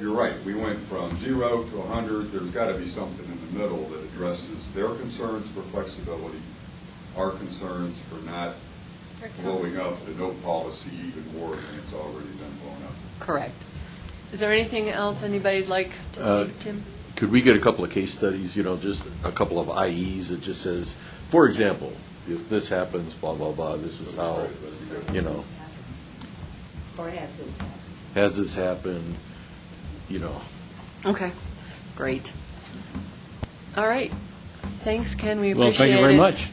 you're right, we went from 0 to 100, there's got to be something in the middle that addresses their concerns for flexibility, our concerns for not blowing up the no policy even more than it's already been blown up. Correct. Is there anything else anybody'd like to say, Tim? Could we get a couple of case studies, just a couple of IEs that just says, for example, if this happens, blah, blah, blah, this is how, Or has this happened? has this happened, Okay, great. All right. Thanks, Ken, we Well, appreciate it. thank you very much.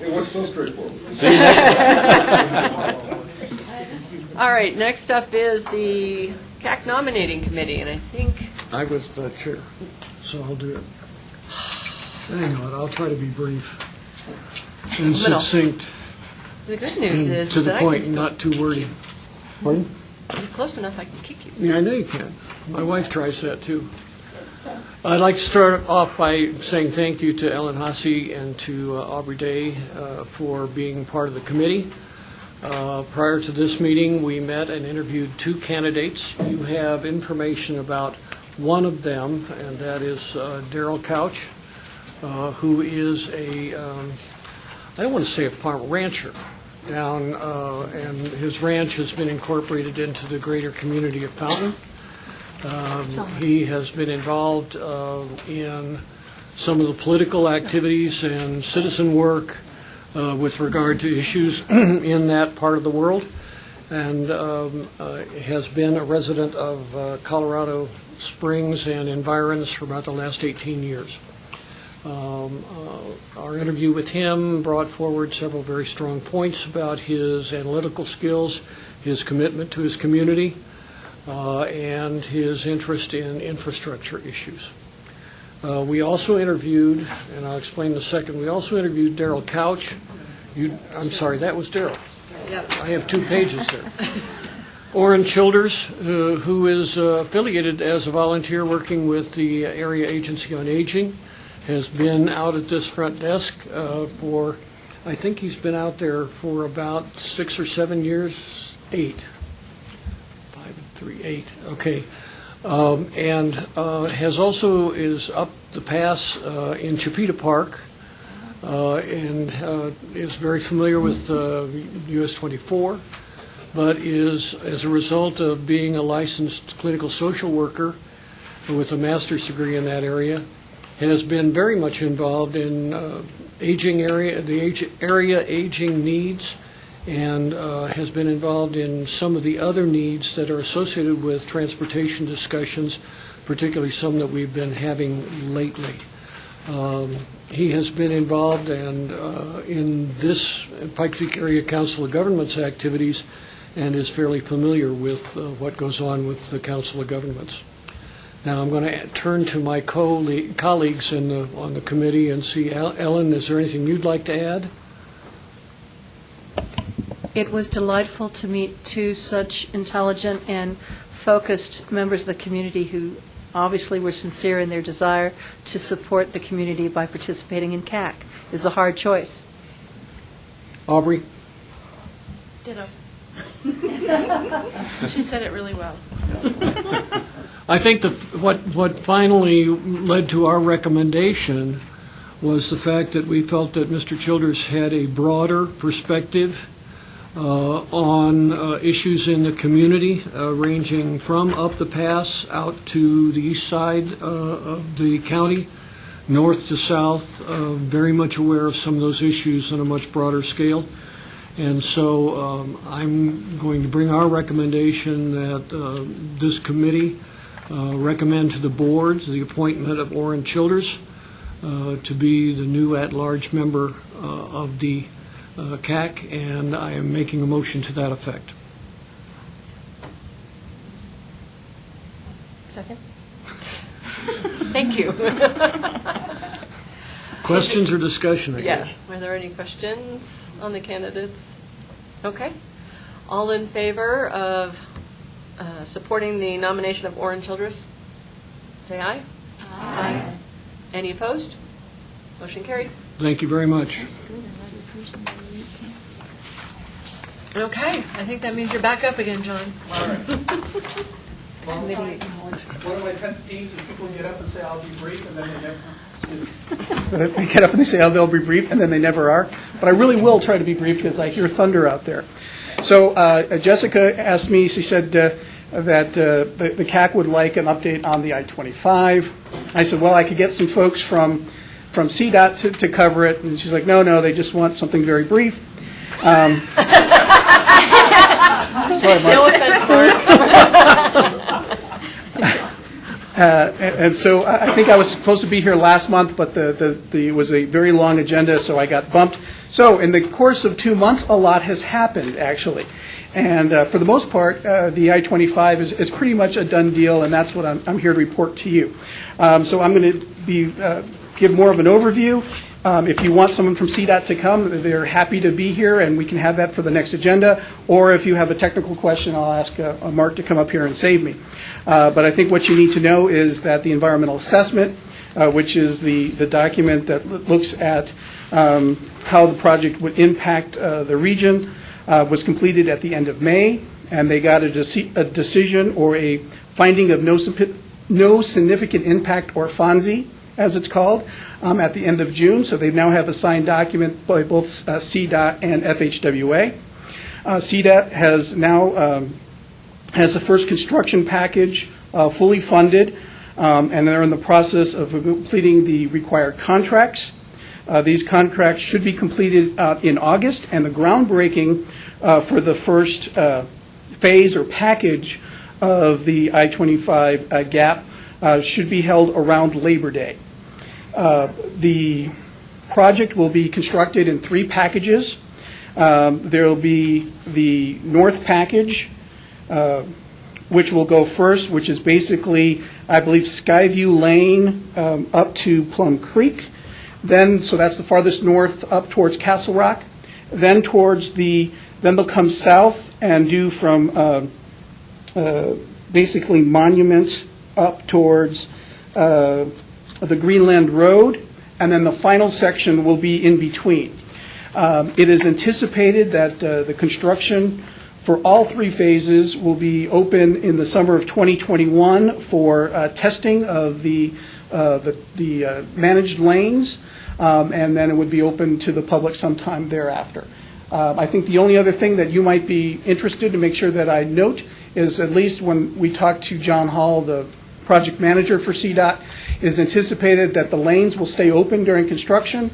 It was so straightforward. See you next All right, next up is the CAC nominating committee, and I think, I was the chair, so I'll do it. Hang on, I'll try to be brief and succinct the good news and is to the that I can point, still, not too wordy. Pardon? you're close enough, I can kick you. Yeah, I know you can. My wife tries that, too. I'd like to start off by saying thank you to Ellen Hasse and to Aubrey Day for being part of the committee. Prior to this meeting, we met and interviewed 2 candidates. You have information about one of them, and that is Darrell Couch, who is I don't want to say a farm rancher down, and his ranch has been incorporated into the greater community of Fountain. He has been involved in some of the political activities and citizen work with regard to issues in that part of the world, and has been a resident of Colorado Springs and environs for about the last 18 years. Our interview with him brought forward several very strong points about his analytical skills, his commitment to his community, and his interest in infrastructure issues. We also interviewed, and I'll explain in a second, we also interviewed Darrell Couch. I'm sorry, that was Darrell. I have 2 pages there. Orrin Childers, who is affiliated as a volunteer working with the Area Agency on Aging, has been out at this front desk for I think he's been out there for about 6 or 7 years, 8. 5 and 3, 8, okay. And has also is up the pass in Chipeta Park, and is very familiar with US 24, but is, as a result of being a licensed clinical social worker with a master's degree in that area, has been very much involved in area aging needs, and has been involved in some of the other needs that are associated with transportation discussions, particularly some that we've been having lately. He has been involved in this Pike Creek Area Council of Governments activities and is fairly familiar with what goes on with the Council of Governments. Now, I'm going to turn to my colleagues on the committee and see, Ellen, is there anything you'd like to add? It was delightful to meet two such intelligent and focused members of the community who obviously were sincere in their desire to support the community by participating in CAC. It was a hard choice. Aubrey? Ditto. She said it really well. I think what finally led to our recommendation was the fact that we felt that Mr. Childers had a broader perspective on issues in the community, ranging from up the pass out to the east side of the county, north to south, very much aware of some of those issues on a much broader scale. And so I'm going to bring our recommendation that this committee recommend to the board the appointment of Orrin Childers to be the new at-large member of the CAC, and I am making a motion to that effect. Second? Thank you. Questions or discussion, I guess? Yeah. Are there any questions on the candidates? Okay. All in favor of supporting the nomination of Orrin Childers? Say aye. Aye. Any opposed? Motion carried. Thank you very much. Okay, I think that means you're back up again, John. All right. One of my pet peeves is people get up and say, I'll be brief, and then they never. They get up and they say, oh, they'll be brief, and then they never are. But I really will try to be brief because I hear thunder out there. So Jessica asked me, she said that the CAC would like an update on the I-25. I said, well, I could get some folks from CDOT to cover it. And she's like, no, they just want something very brief. Sorry, Mark. No offense, Mark. And so I think I was supposed to be here last month, but it was a very long agenda, so I got bumped. So in the course of 2 months, a lot has happened, actually. And for the most part, the I-25 is pretty much a done deal, and that's what I'm here to report to you. So I'm going to give more of an overview. If you want someone from CDOT to come, they're happy to be here, and we can have that for the next agenda. Or if you have a technical question, I'll ask Mark to come up here and save me. But I think what you need to know is that the environmental assessment, which is the document that looks at how the project would impact the region, was completed at the end of May, and they got a decision or a finding of no significant impact, or FONSI, as it's called, at the end of June. So they now have a signed document by both CDOT and FHWA. CDOT has now has the first construction package fully funded, and they're in the process of completing the required contracts. These contracts should be completed in August, and the groundbreaking for the first phase or package of the I-25 gap should be held around Labor Day. The project will be constructed in 3 packages. There will be the north package, which will go first, which is basically, I believe, Skyview Lane up to Plum Creek. Then, so that's the farthest north up towards Castle Rock. Then they'll come south and do from basically Monument up towards the Greenland Road, and then the final section will be in between. It is anticipated that the construction for all three phases will be open in the summer of 2021 for testing of the managed lanes, and then it would be open to the public sometime thereafter. I think the only other thing that you might be interested to make sure that I note is, at least when we talked to John Hall, the project manager for CDOT, it is anticipated that the lanes will stay open during construction.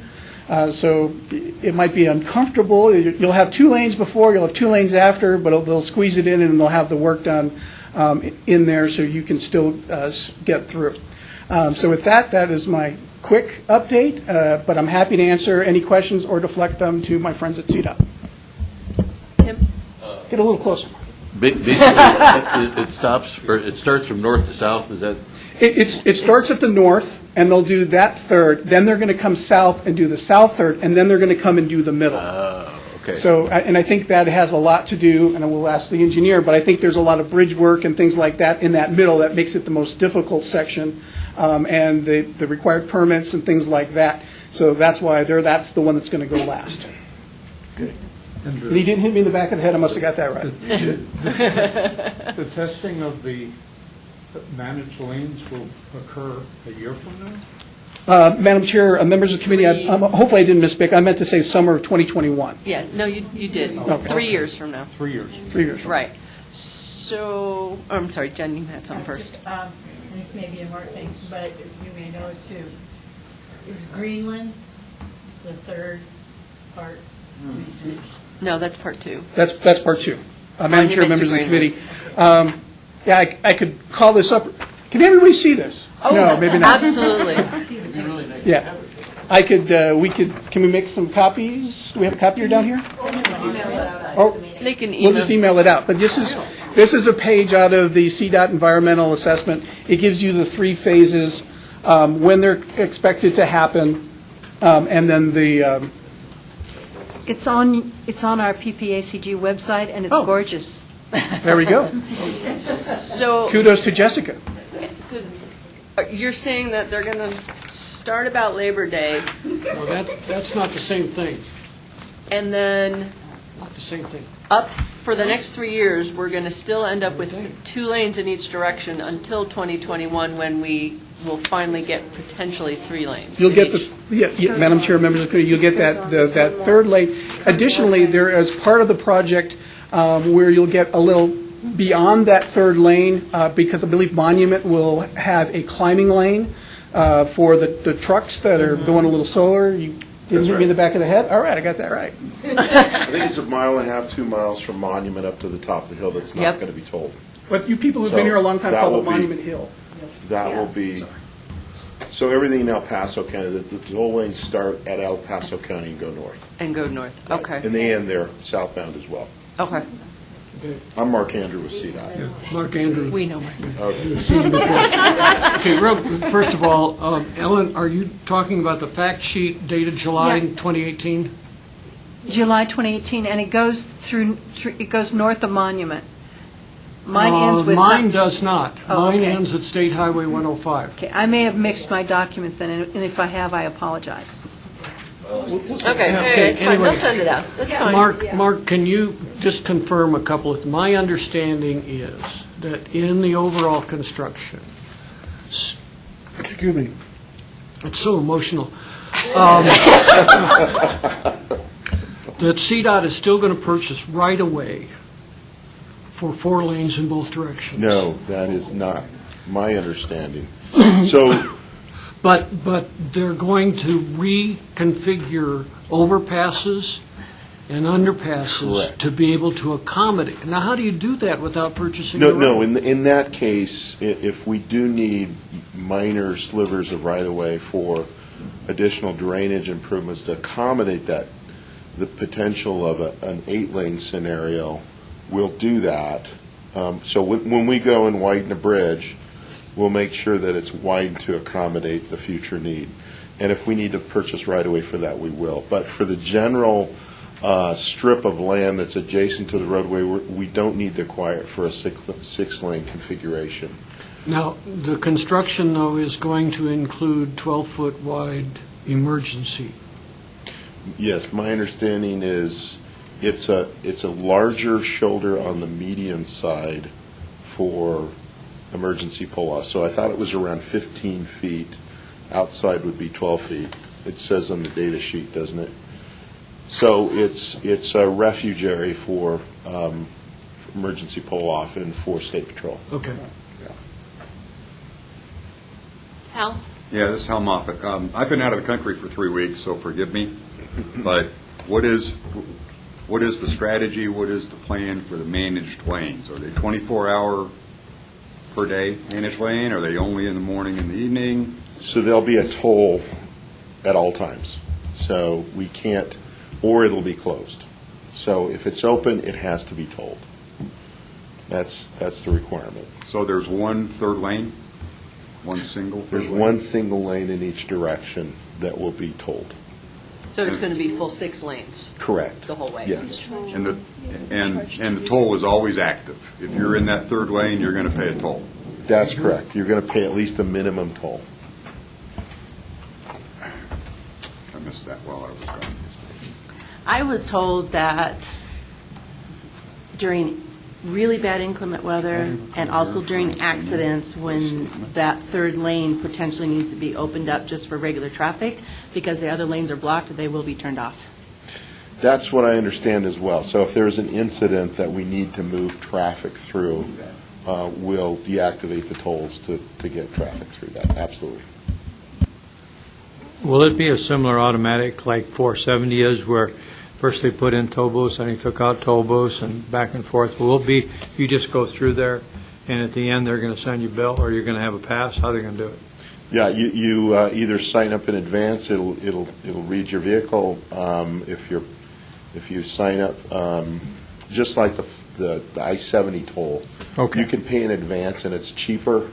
So it might be uncomfortable. You'll have 2 lanes before, you'll have 2 lanes after, but they'll squeeze it in and they'll have the work done in there so you can still get through. So with that, that is my quick update, but I'm happy to answer any questions or deflect them to my friends at CDOT. Tim? Get a little closer. Basically, it stops, or it starts from north to south, is that? It starts at the north, and they'll do that third, then they're going to come south and do the south third, and then they're going to come and do the middle. Okay. So, and I think that has a lot to do, and I will ask the engineer, but I think there's a lot of bridge work and things like that in that middle that makes it the most difficult section, and the required permits and things like that. So that's why that's the one that's going to go last. Okay. And he didn't hit me in the back of the head, I must have got that right. The testing of the managed lanes will occur a year from now? Madam Chair, members of the committee, hopefully I didn't misspeak. I meant to say summer of 2021. Yeah, no, you did. Okay. 3 years from now. 3 years. 3 years. Right. So, I'm sorry, Jen, you had something first. And this may be a hard thing, but you may know it too. Is Greenland the third part to be finished? No, that's part 2. That's part 2. Madam Chair, members of the committee. Yeah, I could call this up. Can everybody see this? No, maybe not. Absolutely. Yeah. I could, can we make some copies? Do we have a copier down here? Oh, They can we'll just email it out. But this is a page out of the CDOT environmental assessment. It gives you the 3 phases, when they're expected to happen, and then the, It's on our PPACG website, and it's gorgeous. there we go. So, Kudos to Jessica. so you're saying that they're going to start about Labor Day, Well, that's not the same thing. and then Not the same thing. up for the next 3 years, we're going to still end up with 2 lanes in each direction until 2021, when we will finally get potentially 3 lanes. You'll in get each. yeah, Madam Chair, members of the committee, you'll get that third lane. Additionally, there is part of the project where you'll get a little beyond that third lane, because I believe Monument will have a climbing lane for the trucks that are going a little slower. You didn't hit me in the back of the head? All right, I got that right. I think it's 1.5 miles, 2 miles from Monument up to the top of the hill that's not Yep. going to be tolled. But you people who've So been here a long time that call will it be- Monument Hill. That will be, so everything in El Paso County, the toll lanes start at El Paso County and go north. And go north. Okay. And they end there southbound as well. Okay. I'm Mark Andrew with CDOT. Mark Andrews. We know. We've seen him before. Okay, first of all, Ellen, are you talking about the fact sheet dated July Yeah. 2018? July 2018, and it goes it goes north of Monument. Mine ends with... Mine does not. Oh, Mine okay. ends at State Highway 105. Okay, I may have mixed my documents then, and if I have, I apologize. Okay, it's fine. anyway. They'll send it out. That's fine. Mark, can you just confirm a couple of, my understanding is that in the overall construction, excuse me, it's so emotional, that CDOT is still going to purchase right away for 4 lanes in both directions. No, that is not my understanding. So, But they're going to reconfigure overpasses and underpasses Correct. to be able to accommodate. Now, how do you do that without purchasing no, the no, road? in that case, if we do need minor slivers of right-of-way for additional drainage improvements to accommodate that, the potential of an 8-lane scenario, we'll do that. So when we go and widen a bridge, we'll make sure that it's widened to accommodate the future need. And if we need to purchase right-of-way for that, we will. But for the general strip of land that's adjacent to the roadway, we don't need to acquire it for a 6-lane configuration. Now, the construction, though, is going to include 12-foot wide emergency. Yes, my understanding is it's a larger shoulder on the median side for emergency pull-off. So I thought it was around 15 feet. Outside would be 12 feet. It says on the data sheet, doesn't it? So it's a refuge area for emergency pull-off and for state patrol. Okay. Hal? Yeah, this is Hal Moffett. I've been out of the country for 3 weeks, so forgive me. But what is the strategy? What is the plan for the managed lanes? Are they 24-hour per day managed lane? Are they only in the morning and the evening? So there'll be a toll at all times. So we can't, or it'll be closed. So if it's open, it has to be tolled. That's the requirement. So there's one third lane? One single? There's one single lane in each direction that will be tolled. So it's going to be full 6 lanes Correct. the whole way? Yes. And the toll is always active. If you're in that third lane, you're going to pay a toll. That's correct. You're going to pay at least a minimum toll. I missed that while I was gone. I was told that during really bad inclement weather and also during accidents, when that third lane potentially needs to be opened up just for regular traffic, because the other lanes are blocked, they will be turned off. That's what I understand as well. So if there's an incident that we need to move traffic through, we'll deactivate the tolls to get traffic through that. Absolutely. Will it be a similar automatic like 470 is, where first they put in toll booths, and they took out toll booths, and back and forth? Will it be, you just go through there, and at the end, they're going to send you a bill, or you're going to have a pass? How are they going to do it? Yeah, you either sign up in advance, it'll read your vehicle. If you sign up, just like the I-70 toll, Okay. you can pay in advance and it's cheaper,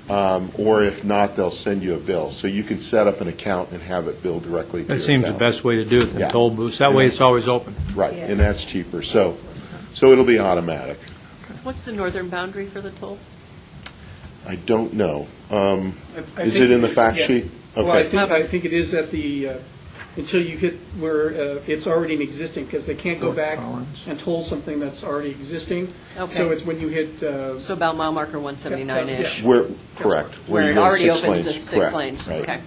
or if not, they'll send you a bill. So you can set up an account and have it billed directly to That your seems the account. best way to do it than Yeah. toll booths. That way, it's always open. Right, and that's cheaper. So it'll be automatic. What's the northern boundary for the toll? I don't know. I Is think it in the it's- fact yeah. sheet? Well, Okay. I think it is at the, until you hit where it's already existing, because they can't go Fort back Collins. and toll something that's already existing. Okay. So it's when you hit, So about mile marker 179-ish? Correct. Where it you go already 6 opens to lanes. 6 Correct. lanes? Right. Okay.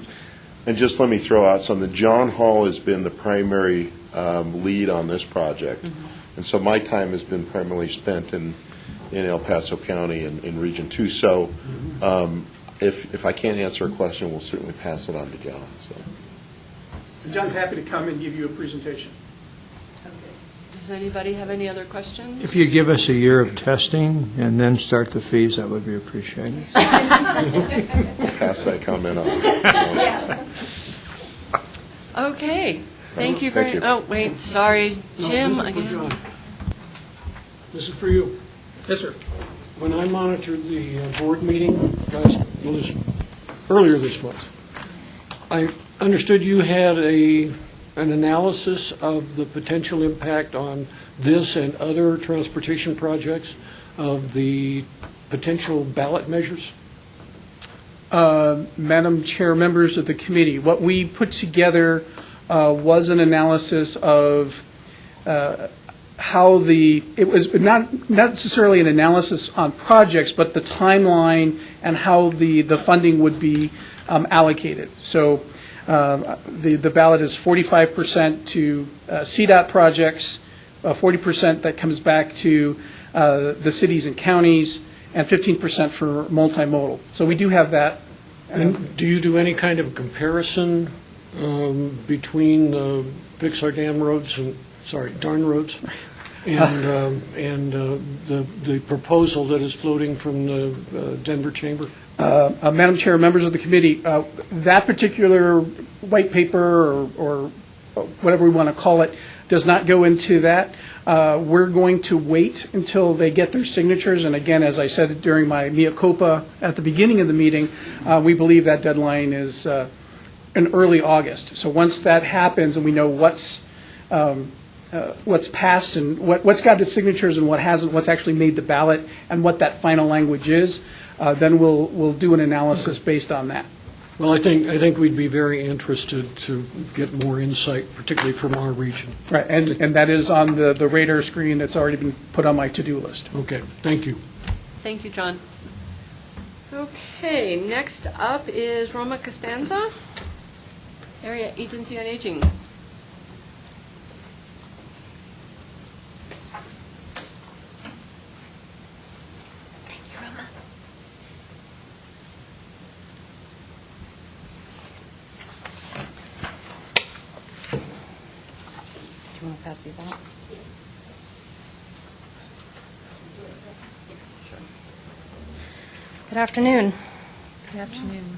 And just let me throw out something. John Hall has been the primary lead on this project. And so my time has been primarily spent in El Paso County and in Region 2. So if I can't answer a question, we'll certainly pass it on to John. So John's happy to come and give you a presentation. Does anybody have any other questions? If you give us a year of testing and then start the fees, that would be appreciated. we'll pass that comment on. Okay, thank you Thank very, you. oh, wait, sorry, No, Jim, this is for again. John. This is for you. Yes, sir. When I monitored the board meeting earlier this month, I understood you had an analysis of the potential impact on this and other transportation projects of the potential ballot measures? Madam Chair, members of the committee, what we put together was an analysis of how it was not necessarily an analysis on projects, but the timeline and how the funding would be allocated. So the ballot is 45% to CDOT projects, 40% that comes back to the cities and counties, and 15% for multimodal. So we do have that. And do you do any kind of comparison between the Fixar Dam roads and, darn roads, and the proposal that is floating from the Denver Chamber? Madam Chair, members of the committee, that particular white paper or whatever we want to call it does not go into that. We're going to wait until they get their signatures. And again, as I said during my mea culpa at the beginning of the meeting, we believe that deadline is in early August. So once that happens and we know what's passed and what's got its signatures and what hasn't, what's actually made the ballot, and what that final language is, then we'll do an analysis based on that. Well, I think we'd be very interested to get more insight, particularly from our region. Right, and that is on the radar screen that's already been put on my to-do list. Okay, thank you. Thank you, John. Okay, next up is Roma Costanza, Area Agency on Aging. Do you want to pass these out? Good afternoon. Good afternoon.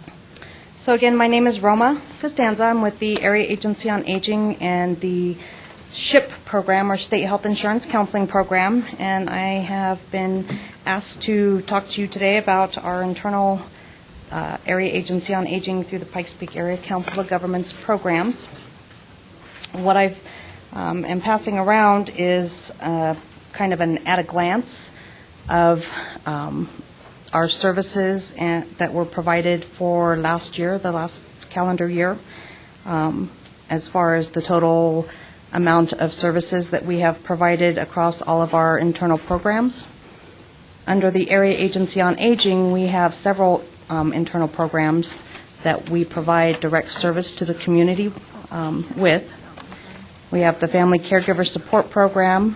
So again, my name is Roma Costanza. I'm with the Area Agency on Aging and the SHIP program, or State Health Insurance Counseling Program, and I have been asked to talk to you today about our internal Area Agency on Aging through the Pikes Peak Area Council of Governments programs. What I've am passing around is kind of an at-a-glance of our services that were provided for last year, the last calendar year, as far as the total amount of services that we have provided across all of our internal programs. Under the Area Agency on Aging, we have several internal programs that we provide direct service to the community with. We have the Family Caregiver Support Program,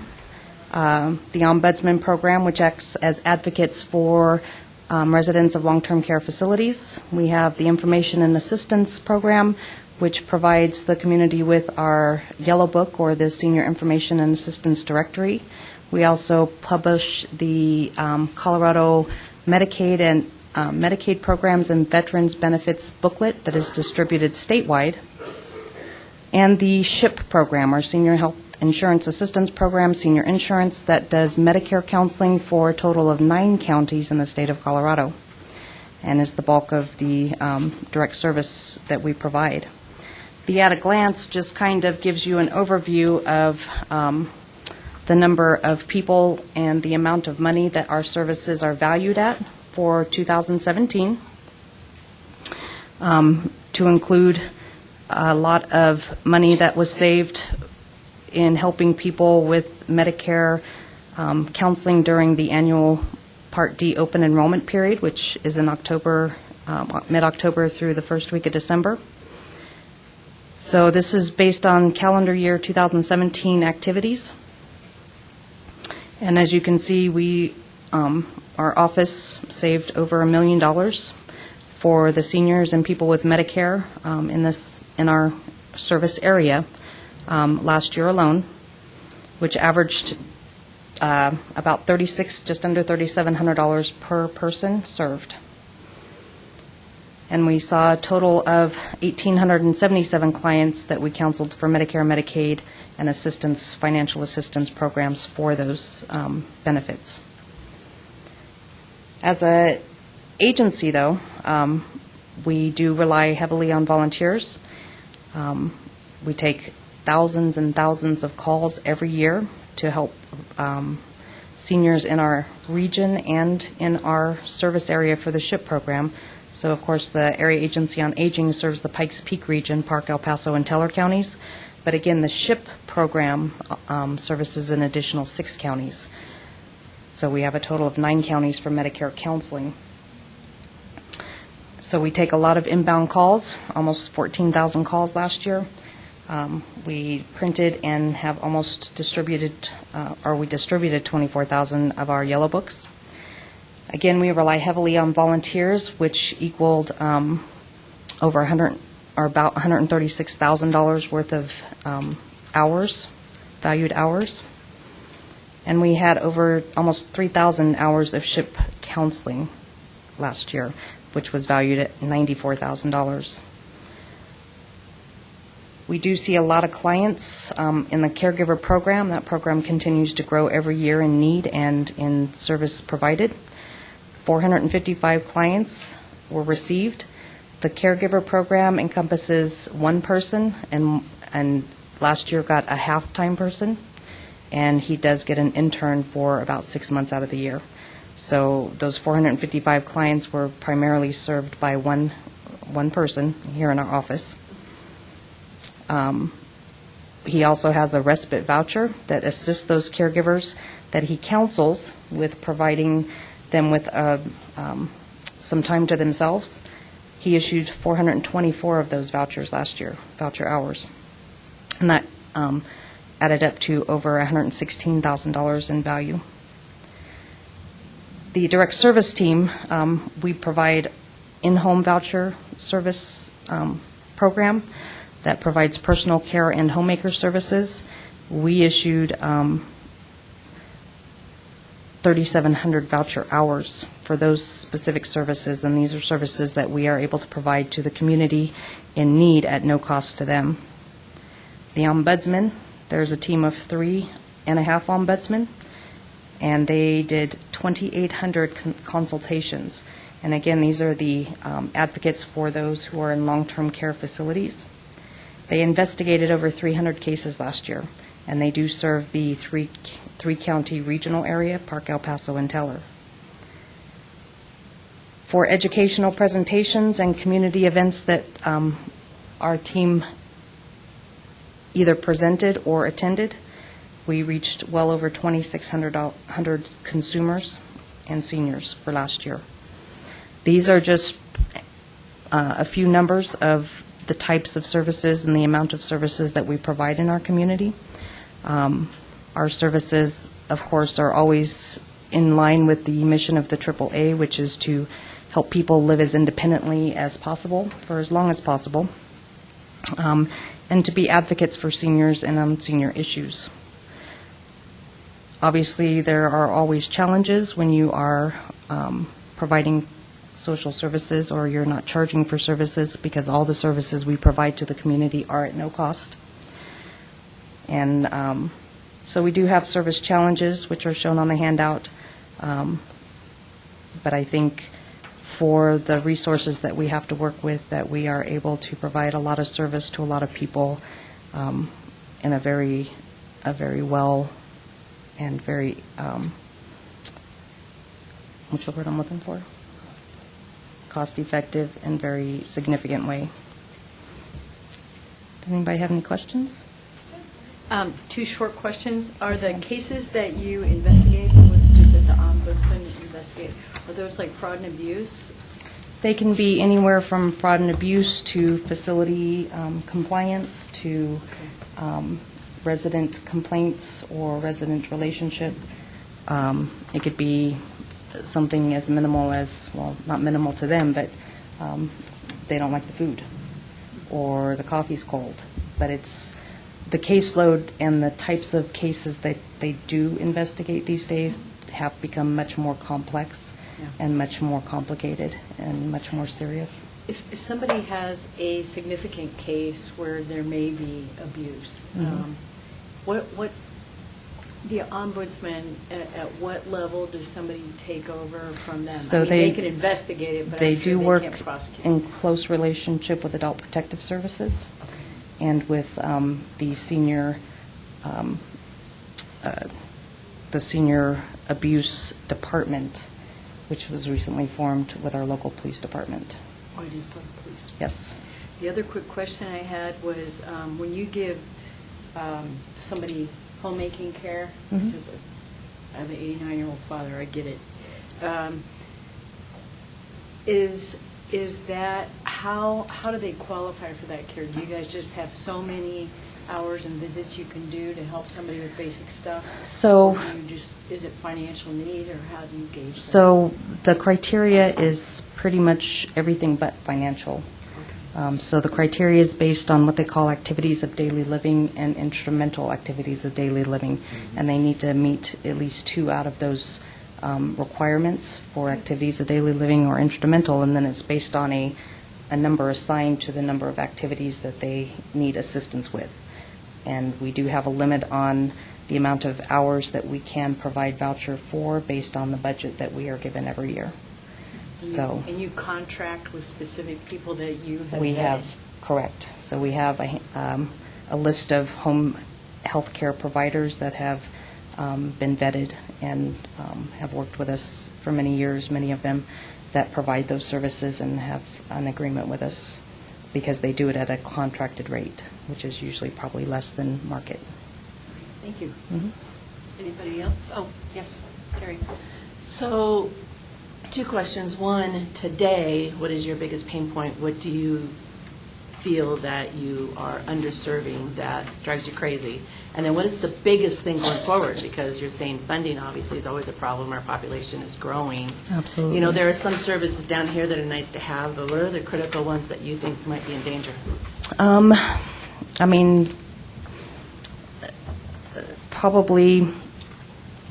the Ombudsman Program, which acts as advocates for residents of long-term care facilities. We have the Information and Assistance Program, which provides the community with our Yellow Book, or the Senior Information and Assistance Directory. We also publish the Colorado Medicaid and Medicaid Programs and Veterans Benefits booklet that is distributed statewide. And the SHIP program, our Senior Health Insurance Assistance Program, Senior Insurance, that does Medicare counseling for a total of 9 counties in the state of Colorado, and is the bulk of the direct service that we provide. The at-a-glance just kind of gives you an overview of the number of people and the amount of money that our services are valued at for 2017, to include a lot of money that was saved in helping people with Medicare counseling during the annual Part D open enrollment period, which is in October, mid-October through the first week of December. So this is based on calendar year 2017 activities. And as you can see, our office saved over $1 million for the seniors and people with Medicare in our service area last year alone, which averaged about just under $3,700 per person served. And we saw a total of 1,877 clients that we counseled for Medicare, Medicaid, and financial assistance programs for those benefits. As an agency, though, we do rely heavily on volunteers. We take thousands and thousands of calls every year to help seniors in our region and in our service area for the SHIP program. So, of course, the Area Agency on Aging serves the Pikes Peak region, Park, El Paso, and Teller counties. But again, the SHIP program services an additional 6 counties. So we have a total of 9 counties for Medicare counseling. So we take a lot of inbound calls, almost 14,000 calls last year. We printed and have almost distributed, we distributed 24,000 of our Yellow Books. Again, we rely heavily on volunteers, which equaled over about $136,000 worth of hours, valued hours. And we had over almost 3,000 hours of SHIP counseling last year, which was valued at $94,000. We do see a lot of clients in the caregiver program. That program continues to grow every year in need and in service provided. 455 clients were received. The caregiver program encompasses one person, and last year got a half-time person, and he does get an intern for about 6 months out of the year. So those 455 clients were primarily served by one one person here in our office. He also has a respite voucher that assists those caregivers that he counsels with providing them with some time to themselves. He issued 424 of those vouchers last year, voucher hours. And that added up to over $116,000 in value. The direct service team, we provide in-home voucher service program that provides personal care and homemaker services. We issued 3,700 voucher hours for those specific services, and these are services that we are able to provide to the community in need at no cost to them. The ombudsman, there's a team of 3.5 ombudsmen, and they did 2,800 consultations. And again, these are the advocates for those who are in long-term care facilities. They investigated over 300 cases last year, and they do serve the three-county regional area, Park, El Paso, and Teller. For educational presentations and community events that our team either presented or attended, we reached well over 2,600 consumers and seniors for last year. These are just a few numbers of the types of services and the amount of services that we provide in our community. Our services, of course, are always in line with the mission of the AAA, which is to help people live as independently as possible for as long as possible, and to be advocates for seniors and on senior issues. Obviously, there are always challenges when you are providing social services or you're not charging for services, because all the services we provide to the community are at no cost. And so we do have service challenges, which are shown on the handout. But I think for the resources that we have to work with, that we are able to provide a lot of service to a lot of people in a very well and very, what's the word I'm looking for? Cost-effective and very significant way. Does anybody have any questions? Two short questions. Are the cases that you investigate, that the ombudsman investigate, are those like fraud and abuse? They can be anywhere from fraud and abuse to facility compliance to resident complaints or resident relationship. It could be something as minimal as, well, not minimal to them, but they don't like the food or the coffee's cold. But it's the caseload and the types of cases that they do investigate these days have become much more complex and much more complicated and much more serious. If somebody has a significant case where there may be abuse, what the ombudsman, at what level does somebody take over from them? So they can investigate it, but they I'm sure do they work can't prosecute. in close relationship with Adult Protective Services and with the senior abuse department, which was recently formed with our local police department. Oh, it is public police. Yes. The other quick question I had was, when you give somebody homemaking care, because I have an 89-year-old father, I get it. Is that, how do they qualify for that care? Do you guys just have so many hours and visits you can do to help somebody with basic stuff? So, Or do you just, is it financial need, or how do you gauge that? So the criteria is pretty much everything but financial. So the criteria is based on what they call activities of daily living and instrumental activities of daily living, and they need to meet at least 2 out of those requirements for activities of daily living or instrumental, and then it's based on a number assigned to the number of activities that they need assistance with. And we do have a limit on the amount of hours that we can provide voucher for based on the budget that we are given every year. So And you contract with specific people that you have we vetted? have, correct. So we have a list of home health care providers that have been vetted and have worked with us for many years, many of them, that provide those services and have an agreement with us, because they do it at a contracted rate, which is usually probably less than market. Thank you. Mhm. Anybody else? Oh, yes, Terry. So, two questions. One, today, what is your biggest pain point? What do you feel that you are underserving that drives you crazy? And then what is the biggest thing going forward? Because you're saying funding obviously is always a problem. Our population is growing. Absolutely. You know, there are some services down here that are nice to have, but what are the critical ones that you think might be in danger? I mean, probably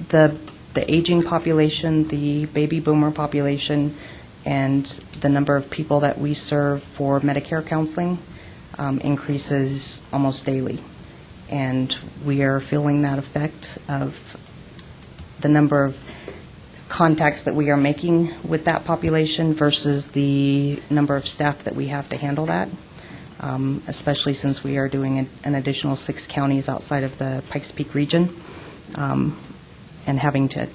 the aging population, the baby boomer population, and the number of people that we serve for Medicare counseling increases almost daily. And we are feeling that effect of the number of contacts that we are making with that population versus the number of staff that we have to handle that, especially since we are doing an additional 6 counties outside of the Pikes Peak region, and having to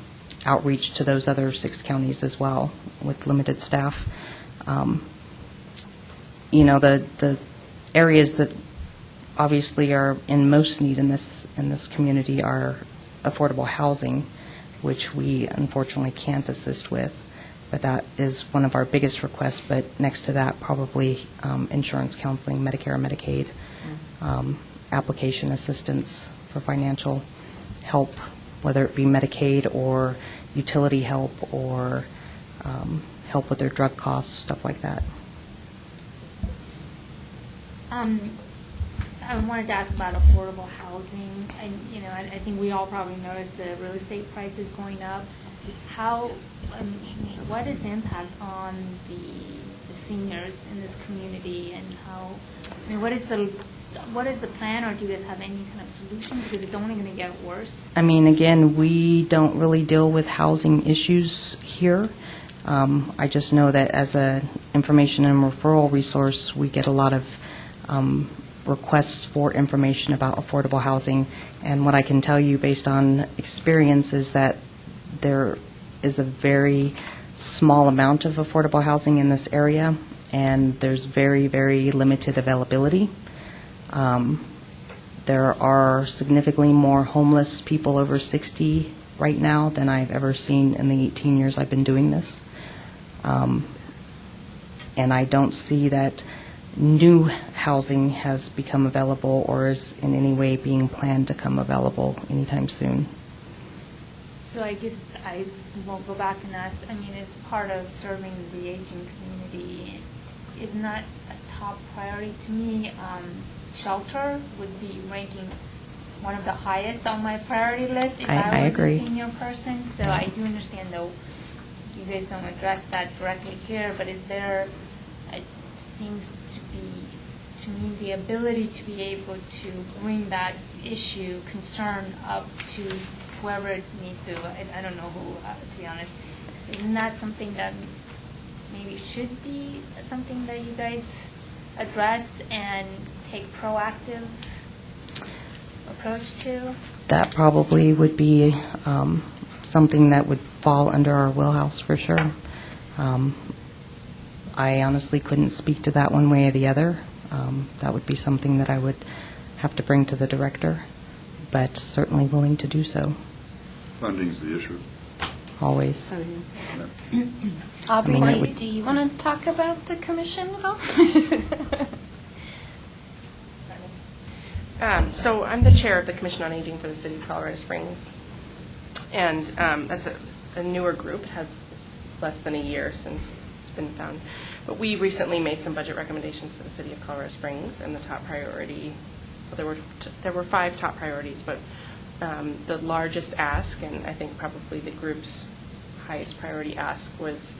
outreach to those other 6 counties as well with limited staff. You know, the areas that obviously are in most need in this community are affordable housing, which we unfortunately can't assist with. But that is one of our biggest requests. But next to that, probably insurance counseling, Medicare, Medicaid, application assistance for financial help, whether it be Medicaid or utility help or help with their drug costs, stuff like that. I wanted to ask about affordable housing. And, you know, I think we all probably noticed the real estate prices going up. How, what is the impact on the seniors in this community, and how, I mean, what is the plan, or do you guys have any kind of solution? Because it's only going to get worse. I mean, again, we don't really deal with housing issues here. I just know that as a information and referral resource, we get a lot of requests for information about affordable housing. And what I can tell you based on experience is that there is a very small amount of affordable housing in this area, and there's very, very limited availability. There are significantly more homeless people over 60 right now than I've ever seen in the 18 years I've been doing this. And I don't see that new housing has become available or is in any way being planned to come available anytime soon. So I guess I will go back and ask, I mean, as part of serving the aging community, is not a top priority to me. Shelter would be ranking one of the highest on my priority list if I was agree. a senior person. So I do understand, though, you guys don't address that directly here, but is there, it seems to be, to me, the ability to be able to bring that issue, concern up to whoever it needs to, I don't know who, to be honest. Isn't that something that maybe should be something that you guys address and take proactive approach to? That probably would be something that would fall under our wheelhouse for sure. I honestly couldn't speak to that one way or the other. That would be something that I would have to bring to the director, but certainly willing to do so. Funding's the issue. Always. Aubrey, I mean, it would- do you want to talk about the commission at all? So I'm the chair of the Commission on Aging for the City of Colorado Springs, and that's a newer group. It's less than a year since it's been found. But we recently made some budget recommendations to the City of Colorado Springs, and the top priority, well, there were 5 top priorities, but the largest ask, and I think probably the group's highest priority ask, was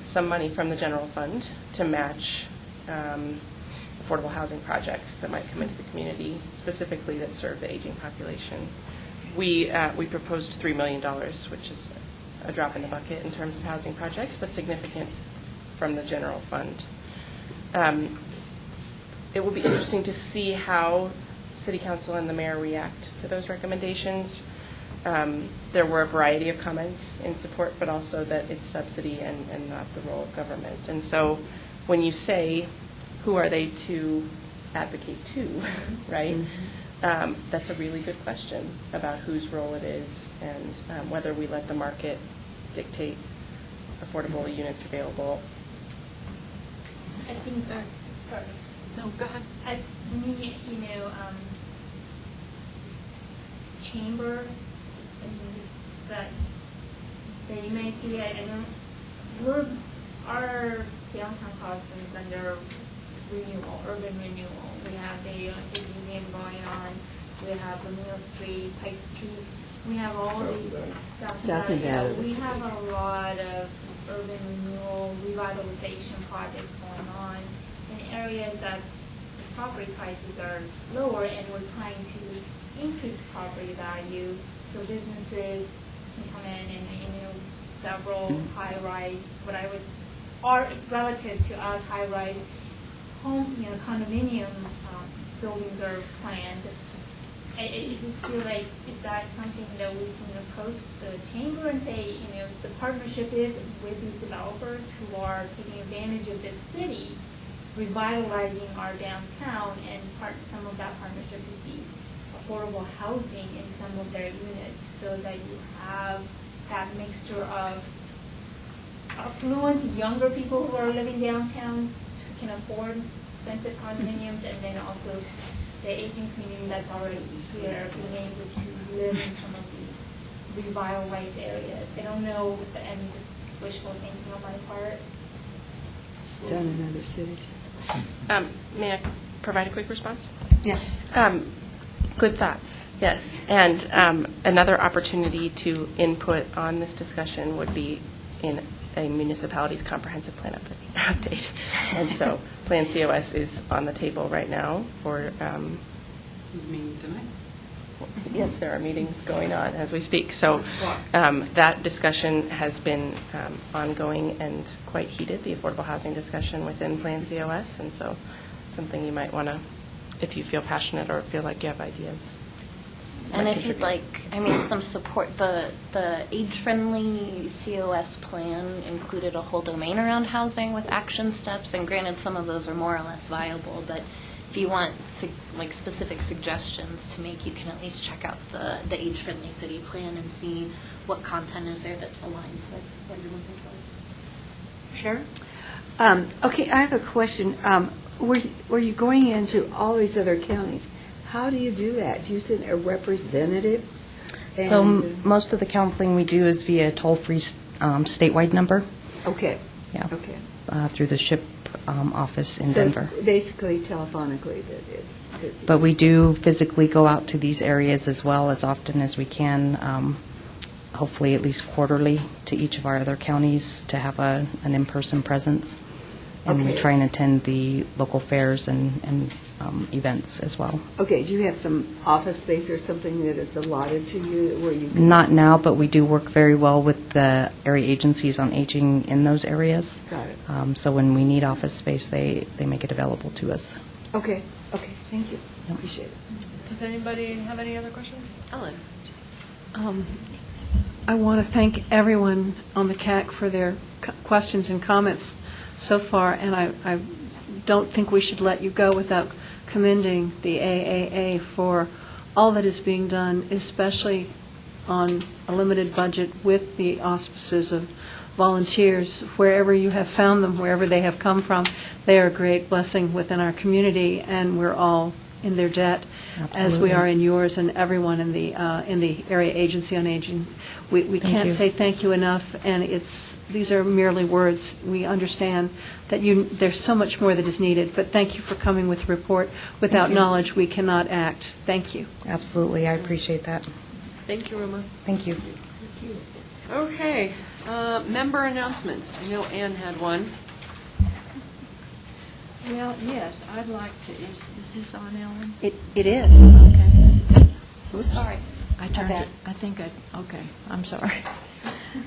some money from the general fund to match affordable housing projects that might come into the community, specifically that serve the aging population. We proposed $3 million, which is a drop in the bucket in terms of housing projects, but significant from the general fund. It will be interesting to see how City Council and the Mayor react to those recommendations. there were a variety of comments in support, but also that it's subsidy and not the role of government. And so when you say, who are they to advocate to, right? That's a really good question about whose role it is and whether we let the market dictate affordable units available. I think, sorry. No, go ahead. To me, chamber, that they may be, our downtown Carlton is under renewal, urban renewal. We have the museum going on. We have the Mill Street, Pikes Peak. We have all these South Nevada. We have a lot of urban renewal, revitalization projects going on in areas that the property prices are lower, and we're trying to increase property value so businesses can come in and several high-rise, are relative to us, high-rise home, condominium buildings are planned. I just feel like, is that something that we can approach the chamber and say, the partnership is with these developers who are taking advantage of this city, revitalizing our downtown, and some of that partnership would be affordable housing in some of their units, so that you have that mixture of affluent, younger people who are living downtown who can afford expensive condominiums, and then also the aging community that's already here being able to live in some of these revitalized areas. I don't know, and just wishful thinking on my part. It's done in other cities. May I provide a quick response? Yes. Good thoughts, yes. And another opportunity to input on this discussion would be in a municipality's comprehensive plan update. And so Plan COS is on the table right now for... meeting tonight? Yes, there are meetings going on as we speak. So that discussion has been ongoing and quite heated, the affordable housing discussion within Plan COS. And so something you might want to, if you feel passionate or feel like you have ideas. And if you'd like, some support, the age-friendly COS plan included a whole domain around housing with action steps, and granted, some of those are more or less viable, but if you want specific suggestions to make, you can at least check out the age-friendly city plan and see what content is there that aligns with what you're looking towards. Sharon? Okay, I have a question. Were you going into all these other counties? How do you do that? Do you send a representative? So most of the counseling we do is via toll-free statewide number. Okay. Yeah. Okay. Through the SHIP office in So Denver. it's basically telephonically that it's... But we do physically go out to these areas as well as often as we can, hopefully at least quarterly, to each of our other counties to have an in-person presence. And we try and attend the local fairs and events as well. Okay, do you have some office space or something that is allotted to you where you can... Not now, but we do work very well with the area agencies on aging in those areas. Got it. So when we need office space, they make it available to us. Okay, thank you. Appreciate it. Does anybody have any other questions? Ellen? I want to thank everyone on the CAC for their questions and comments so far, and I don't think we should let you go without commending the AAA for all that is being done, especially on a limited budget with the auspices of volunteers. Wherever you have found them, wherever they have come from, they are a great blessing within our community, and we're all in their debt, as we are in yours and everyone in the Area Agency on Aging. We can't say thank you enough, and these are merely words. We understand that there's so much more that is needed, but thank you for coming with the report. Without knowledge, we cannot act. Thank you. Absolutely, I appreciate that. Thank you, Roma. Thank you. Okay, member announcements. I know Ann had one. Well, yes, I'd like to, is this on, Ellen? It is. Okay. Oh, sorry. I turned it, okay, I'm sorry.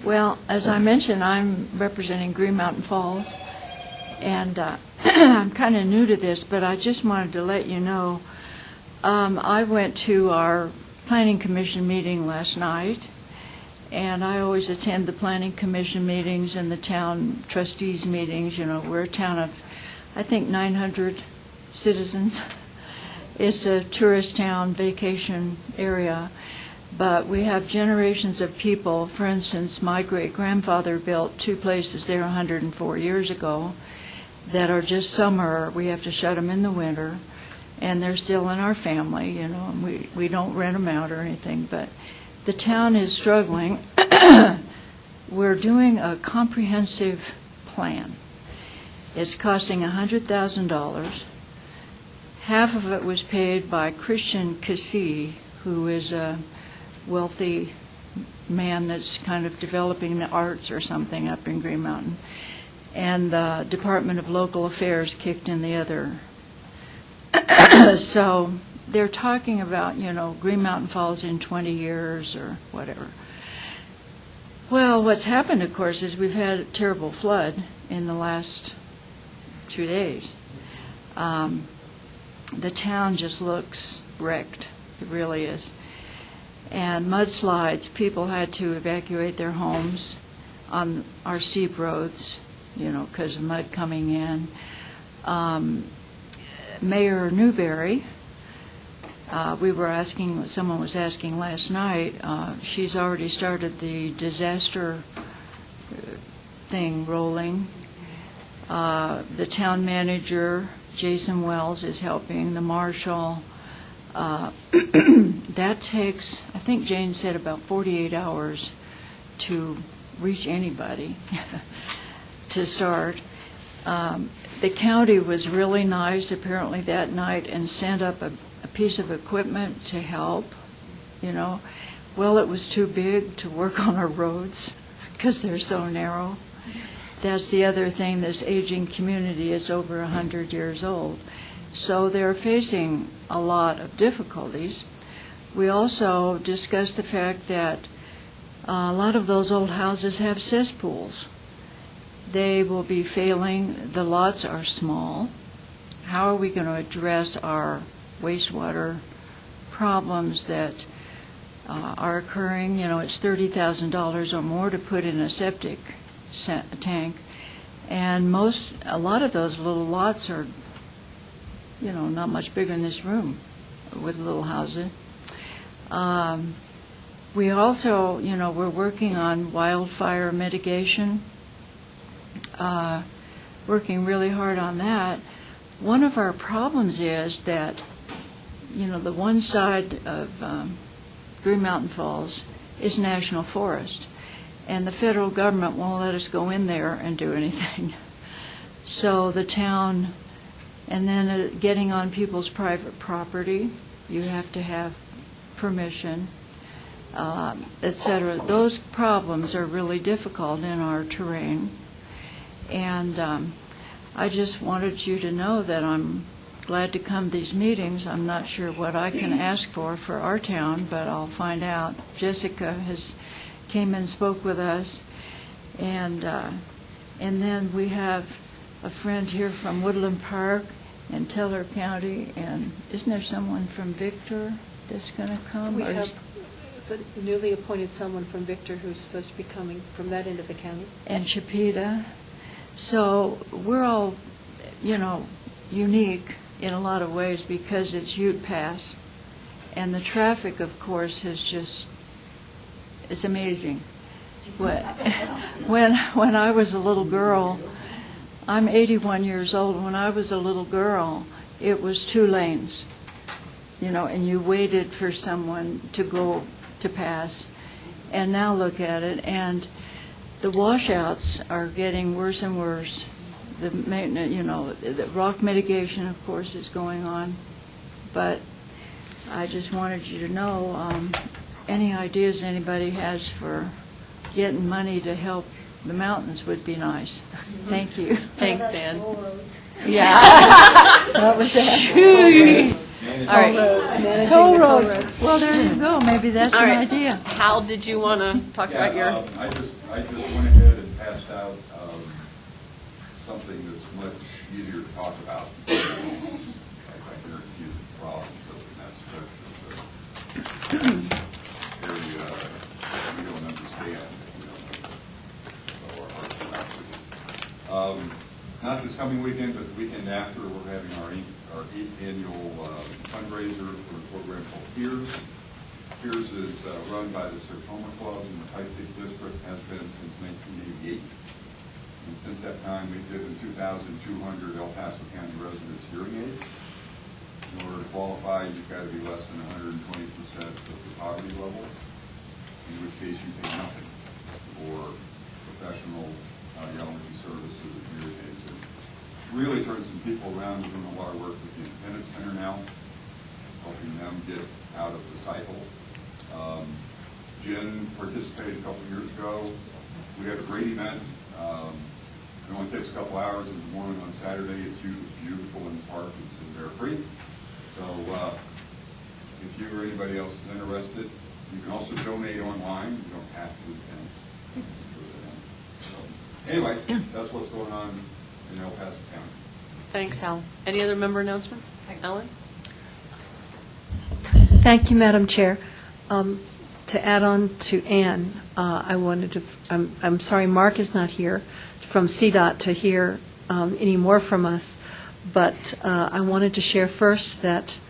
Well, as I mentioned, I'm representing Green Mountain Falls, and I'm kind of new to this, but I just wanted to let you know, I went to our planning commission meeting last night, and I always attend the planning commission meetings and the town trustees meetings. You know, we're a town of, I think, 900 citizens. It's a tourist town, vacation area, but we have generations of people. For instance, my great-grandfather built 2 places there 104 years ago that are just summer. We have to shut them in the winter, and they're still in our family, you know, and we don't rent them out or anything, but the town is struggling. We're doing a comprehensive plan. It's costing $100,000. Half of it was paid by Christian CAC, who is a wealthy man that's kind of developing the arts or something up in Green Mountain. And the Department of Local Affairs kicked in the other. So they're talking about, you know, Green Mountain Falls in 20 years or whatever. Well, what's happened, of course, is we've had a terrible flood in the last 2 days. The town just looks wrecked. It really is. And mudslides, people had to evacuate their homes on our steep roads, you know, because of mud coming in. Mayor Newberry, someone was asking last night, she's already started the disaster thing rolling. The town manager, Jason Wells, is helping, the marshal. That takes, I think Jane said, about 48 hours to reach anybody to start. The county was really nice, apparently, that night and sent up a piece of equipment to help, you know. Well, it was too big to work on our roads because they're so narrow. That's the other thing, this aging community is over 100 years old. So they're facing a lot of difficulties. We also discussed the fact that a lot of those old houses have cesspools. They will be failing. The lots are small. How are we going to address our wastewater problems that are occurring? You know, it's $30,000 or more to put in a septic tank, and a lot of those little lots are, you know, not much bigger than this room with little houses. We also, you know, we're working on wildfire mitigation, working really hard on that. One of our problems is that, you know, the one side of Green Mountain Falls is national forest, and the federal government won't let us go in there and do anything. So the town, and then getting on people's private property, you have to have permission, et cetera. Those problems are really difficult in our terrain. And I just wanted you to know that I'm glad to come to these meetings. I'm not sure what I can ask for our town, but I'll find out. Jessica came and spoke with us, and then we have a friend here from Woodland Park and Teller County, and isn't there someone from Victor that's going to come? We have a newly appointed someone from Victor who's supposed to be coming from that end of the county. And Chipeta. So we're all, you know, unique in a lot of ways because it's Ute Pass, and the traffic, of course, it's amazing. When I was a little girl, I'm 81 years old. When I was a little girl, it was 2 lanes, you know, and you waited for someone to pass. And now look at it, and the washouts are getting worse and worse. The maintenance, you know, the rock mitigation, of course, is going on. But I just wanted you to know, any ideas anybody has for getting money to help the mountains would be nice. Thank you. Thanks, Ann. Yeah. What was that? All right. Toll roads. Well, there you go. Maybe that's an idea. Hal, did you want to talk about your? I just went ahead and passed out something that's much easier to talk about. I can use it problems, but that's We don't understand. So our hearts go out to you. Not this coming weekend, but the weekend after, we're having our 8th annual fundraiser for a program called Peers. Peers is run by the Sarcoma Club in the Pike Peak District, has been since 1988. And since that time, we've given 2,200 El Paso County residents hearing aids. In order to qualify, you've got to be less than 120% of the poverty level, in which case you pay nothing for professional audiology services and hearing aids. And really turning some people around. We're doing a lot of work with the Independence Center now, helping them get out of the cycle. Jen participated a couple of years ago. We had a great event. It only takes a couple hours in the morning on Saturday. It's beautiful in the park. It's in Bear Creek. So if you or anybody else is interested, you can also donate online. You don't have to attend. So anyway, that's what's going on in El Paso County. Thanks, Hal. Any other member announcements? Ellen? Thank you, Madam Chair. To add on to Ann, I wanted to, I'm sorry Mark is not here from CDOT to hear any more from us, but I wanted to share first that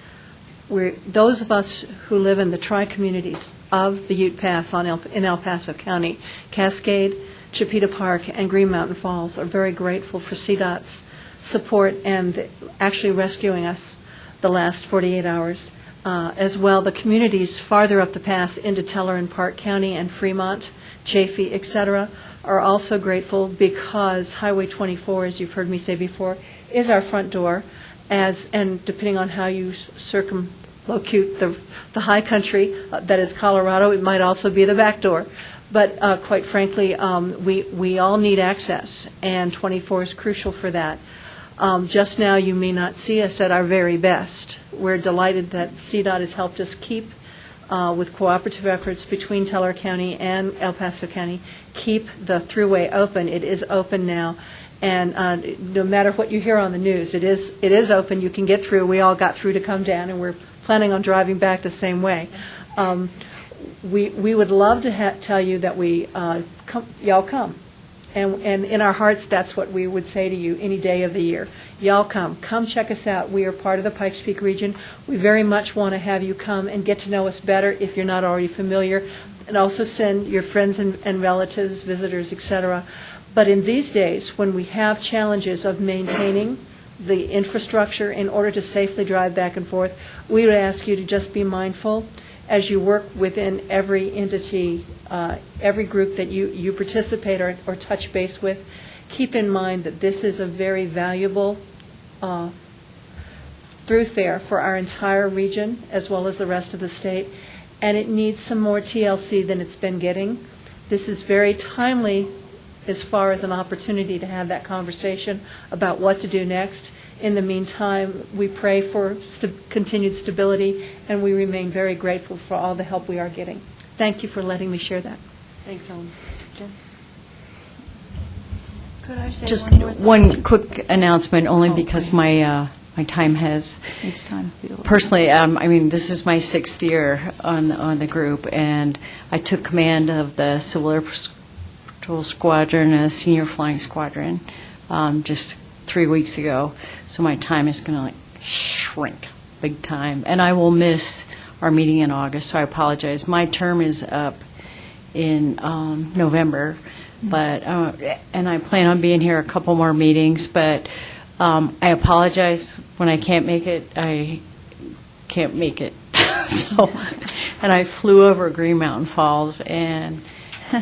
those of us who live in the tri-communities of the Ute Pass in El Paso County, Cascade, Chipeta Park, and Green Mountain Falls are very grateful for CDOT's support and actually rescuing us the last 48 hours. As well, the communities farther up the pass into Teller and Park County and Fremont, Chaffee, et cetera, are also grateful because Highway 24, as you've heard me say before, is our front door, and depending on how you circumlocute the high country that is Colorado, it might also be the back door. But quite frankly, we all need access, and 24 is crucial for that. Just now, you may not see us at our very best. We're delighted that CDOT has helped us keep, with cooperative efforts between Teller County and El Paso County, keep the thruway open. It is open now, and no matter what you hear on the news, it is open. You can get through. We all got through to come down, and we're planning on driving back the same way. We would love to tell you that y'all come. And in our hearts, that's what we would say to you any day of the year. Y'all come check us out. We are part of the Pikes Peak region. We very much want to have you come and get to know us better if you're not already familiar, and also send your friends and relatives, visitors, etc. But in these days, when we have challenges of maintaining the infrastructure in order to safely drive back and forth, we would ask you to just be mindful as you work within every entity, every group that you participate or touch base with. Keep in mind that this is a very valuable thoroughfare for our entire region as well as the rest of the state, and it needs some more TLC than it's been getting. This is very timely as far as an opportunity to have that conversation about what to do next. In the meantime, we pray for continued stability, and we remain very grateful for all the help we are getting. Thank you for letting me share that. Thanks, Ellen. Jen? Could I say Just one more thing? one quick announcement, only because my time has. It's time to be over. Personally, I mean, this is my 6th year on the group, and I took command of the Civil Air Patrol Squadron, a senior flying squadron, just 3 weeks ago. So my time is going to shrink big time, and I will miss our meeting in August. So I apologize. My term is up in November, but and I plan on being here a couple more meetings. But I apologize when I can't make it. I can't make it. So, and I flew over Green Mountain Falls and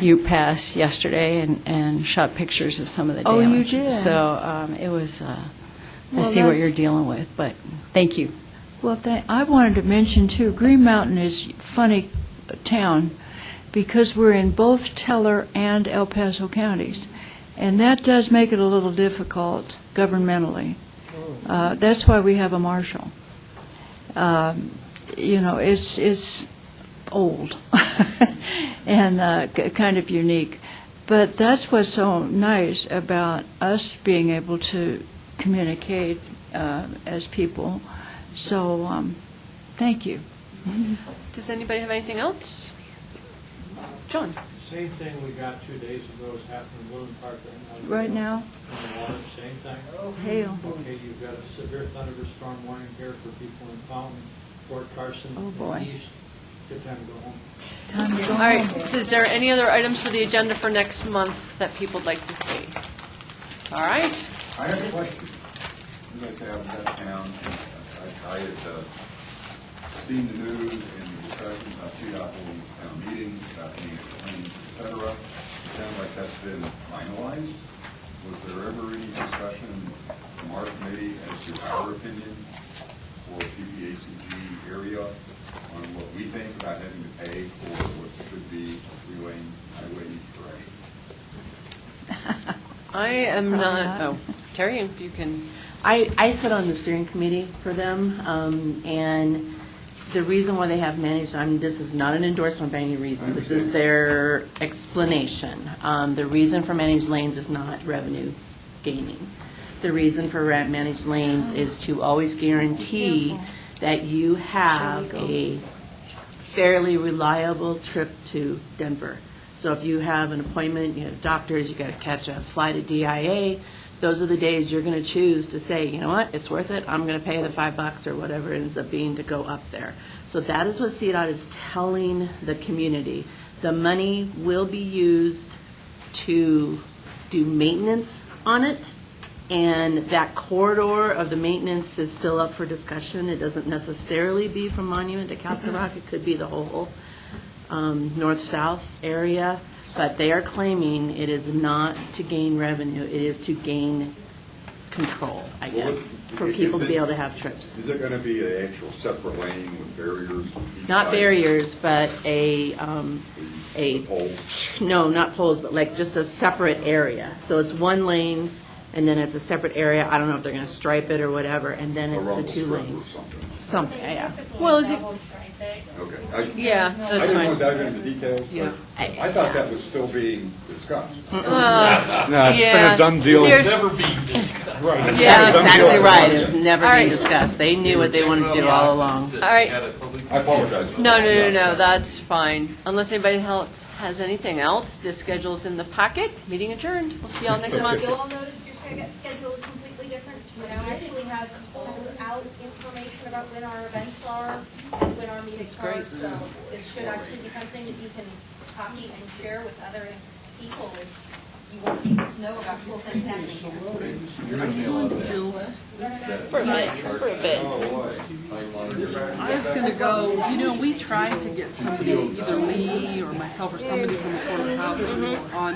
Ute Pass yesterday and shot pictures of some of the damage. Oh, you did? So it was. I Well, see what that's- you're dealing with, but thank you. Well, I wanted to mention, too, Green Mountain is a funny town because we're in both Teller and El Paso counties, and that does make it a little difficult governmentally. That's why we have a marshal. It's old and kind of unique. But that's what's so nice about us being able to communicate as people. So, thank you. Does anybody have anything else? John? Same thing we got 2 days ago is happening in Bloom Park right now. Right now? In the water, same thing. Hail. Okay, you've got a severe thunderstorm warning here for people in Fountain, Fort Carson, Oh, boy. and East. Good time to go home. Time to go All right, home. is there any other items for the agenda for next month that people would like to see? All right. I have a question. As I say, I was out of town, and I had seen the news and the discussions about CDOT holding this town meeting, about any claims, et cetera. It sounds like that's been finalized. Was there ever any discussion from our committee as to our opinion for PPACG area on what we think about having to pay for what should be a three-lane highway in each direction? I am not, oh, Terry, if you can. I sit on the steering committee for them, and the reason why they have managed, I mean, this is not an endorsement by any reason. This is their explanation. The reason for managed lanes is not revenue gaining. The reason for managed lanes is to always guarantee that you have a fairly reliable trip to Denver. So if you have an appointment, you have doctors, you got to catch a flight at DIA, those are the days you're going to choose to say, you know what, it's worth it, I'm going to pay the $5 or whatever it ends up being to go up there. So that is what CDOT is telling the community. The money will be used to do maintenance on it, and that corridor of the maintenance is still up for discussion. It doesn't necessarily be from Monument to Castle Rock, it could be the whole north-south area, but they are claiming it is not to gain revenue, it is to gain control, I guess, for people to be able to have trips. Is it going to be an actual separate lane with barriers? Not barriers, but Poles? no, not poles, but like just a separate area. So it's one lane, and then it's a separate area. I don't know if they're going to stripe it or whatever, and then it's the two lanes. Something, yeah. Well, is it, Okay. yeah, I that's didn't want fine. to dive into details, Yeah. but I thought that was still being discussed. No, it's been Yeah. a done deal. There's- Right. Yeah. That's exactly right. It's never All been right. discussed. They knew what they wanted to do all along. All right. I apologize. No, that's fine. Unless anybody else has anything else, the schedule is in the packet. Meeting adjourned. We'll see y'all next month. You'll all notice your schedule is completely different. We now actually have calls out information about when our events are and when our meetings are. So this should actually be something that you can copy and share with other people if you want people to know about cool things happening here. You're going to be a lot of that. For a bit. I was going to go, we tried to get somebody, either Lee or myself or somebody from the courthouse on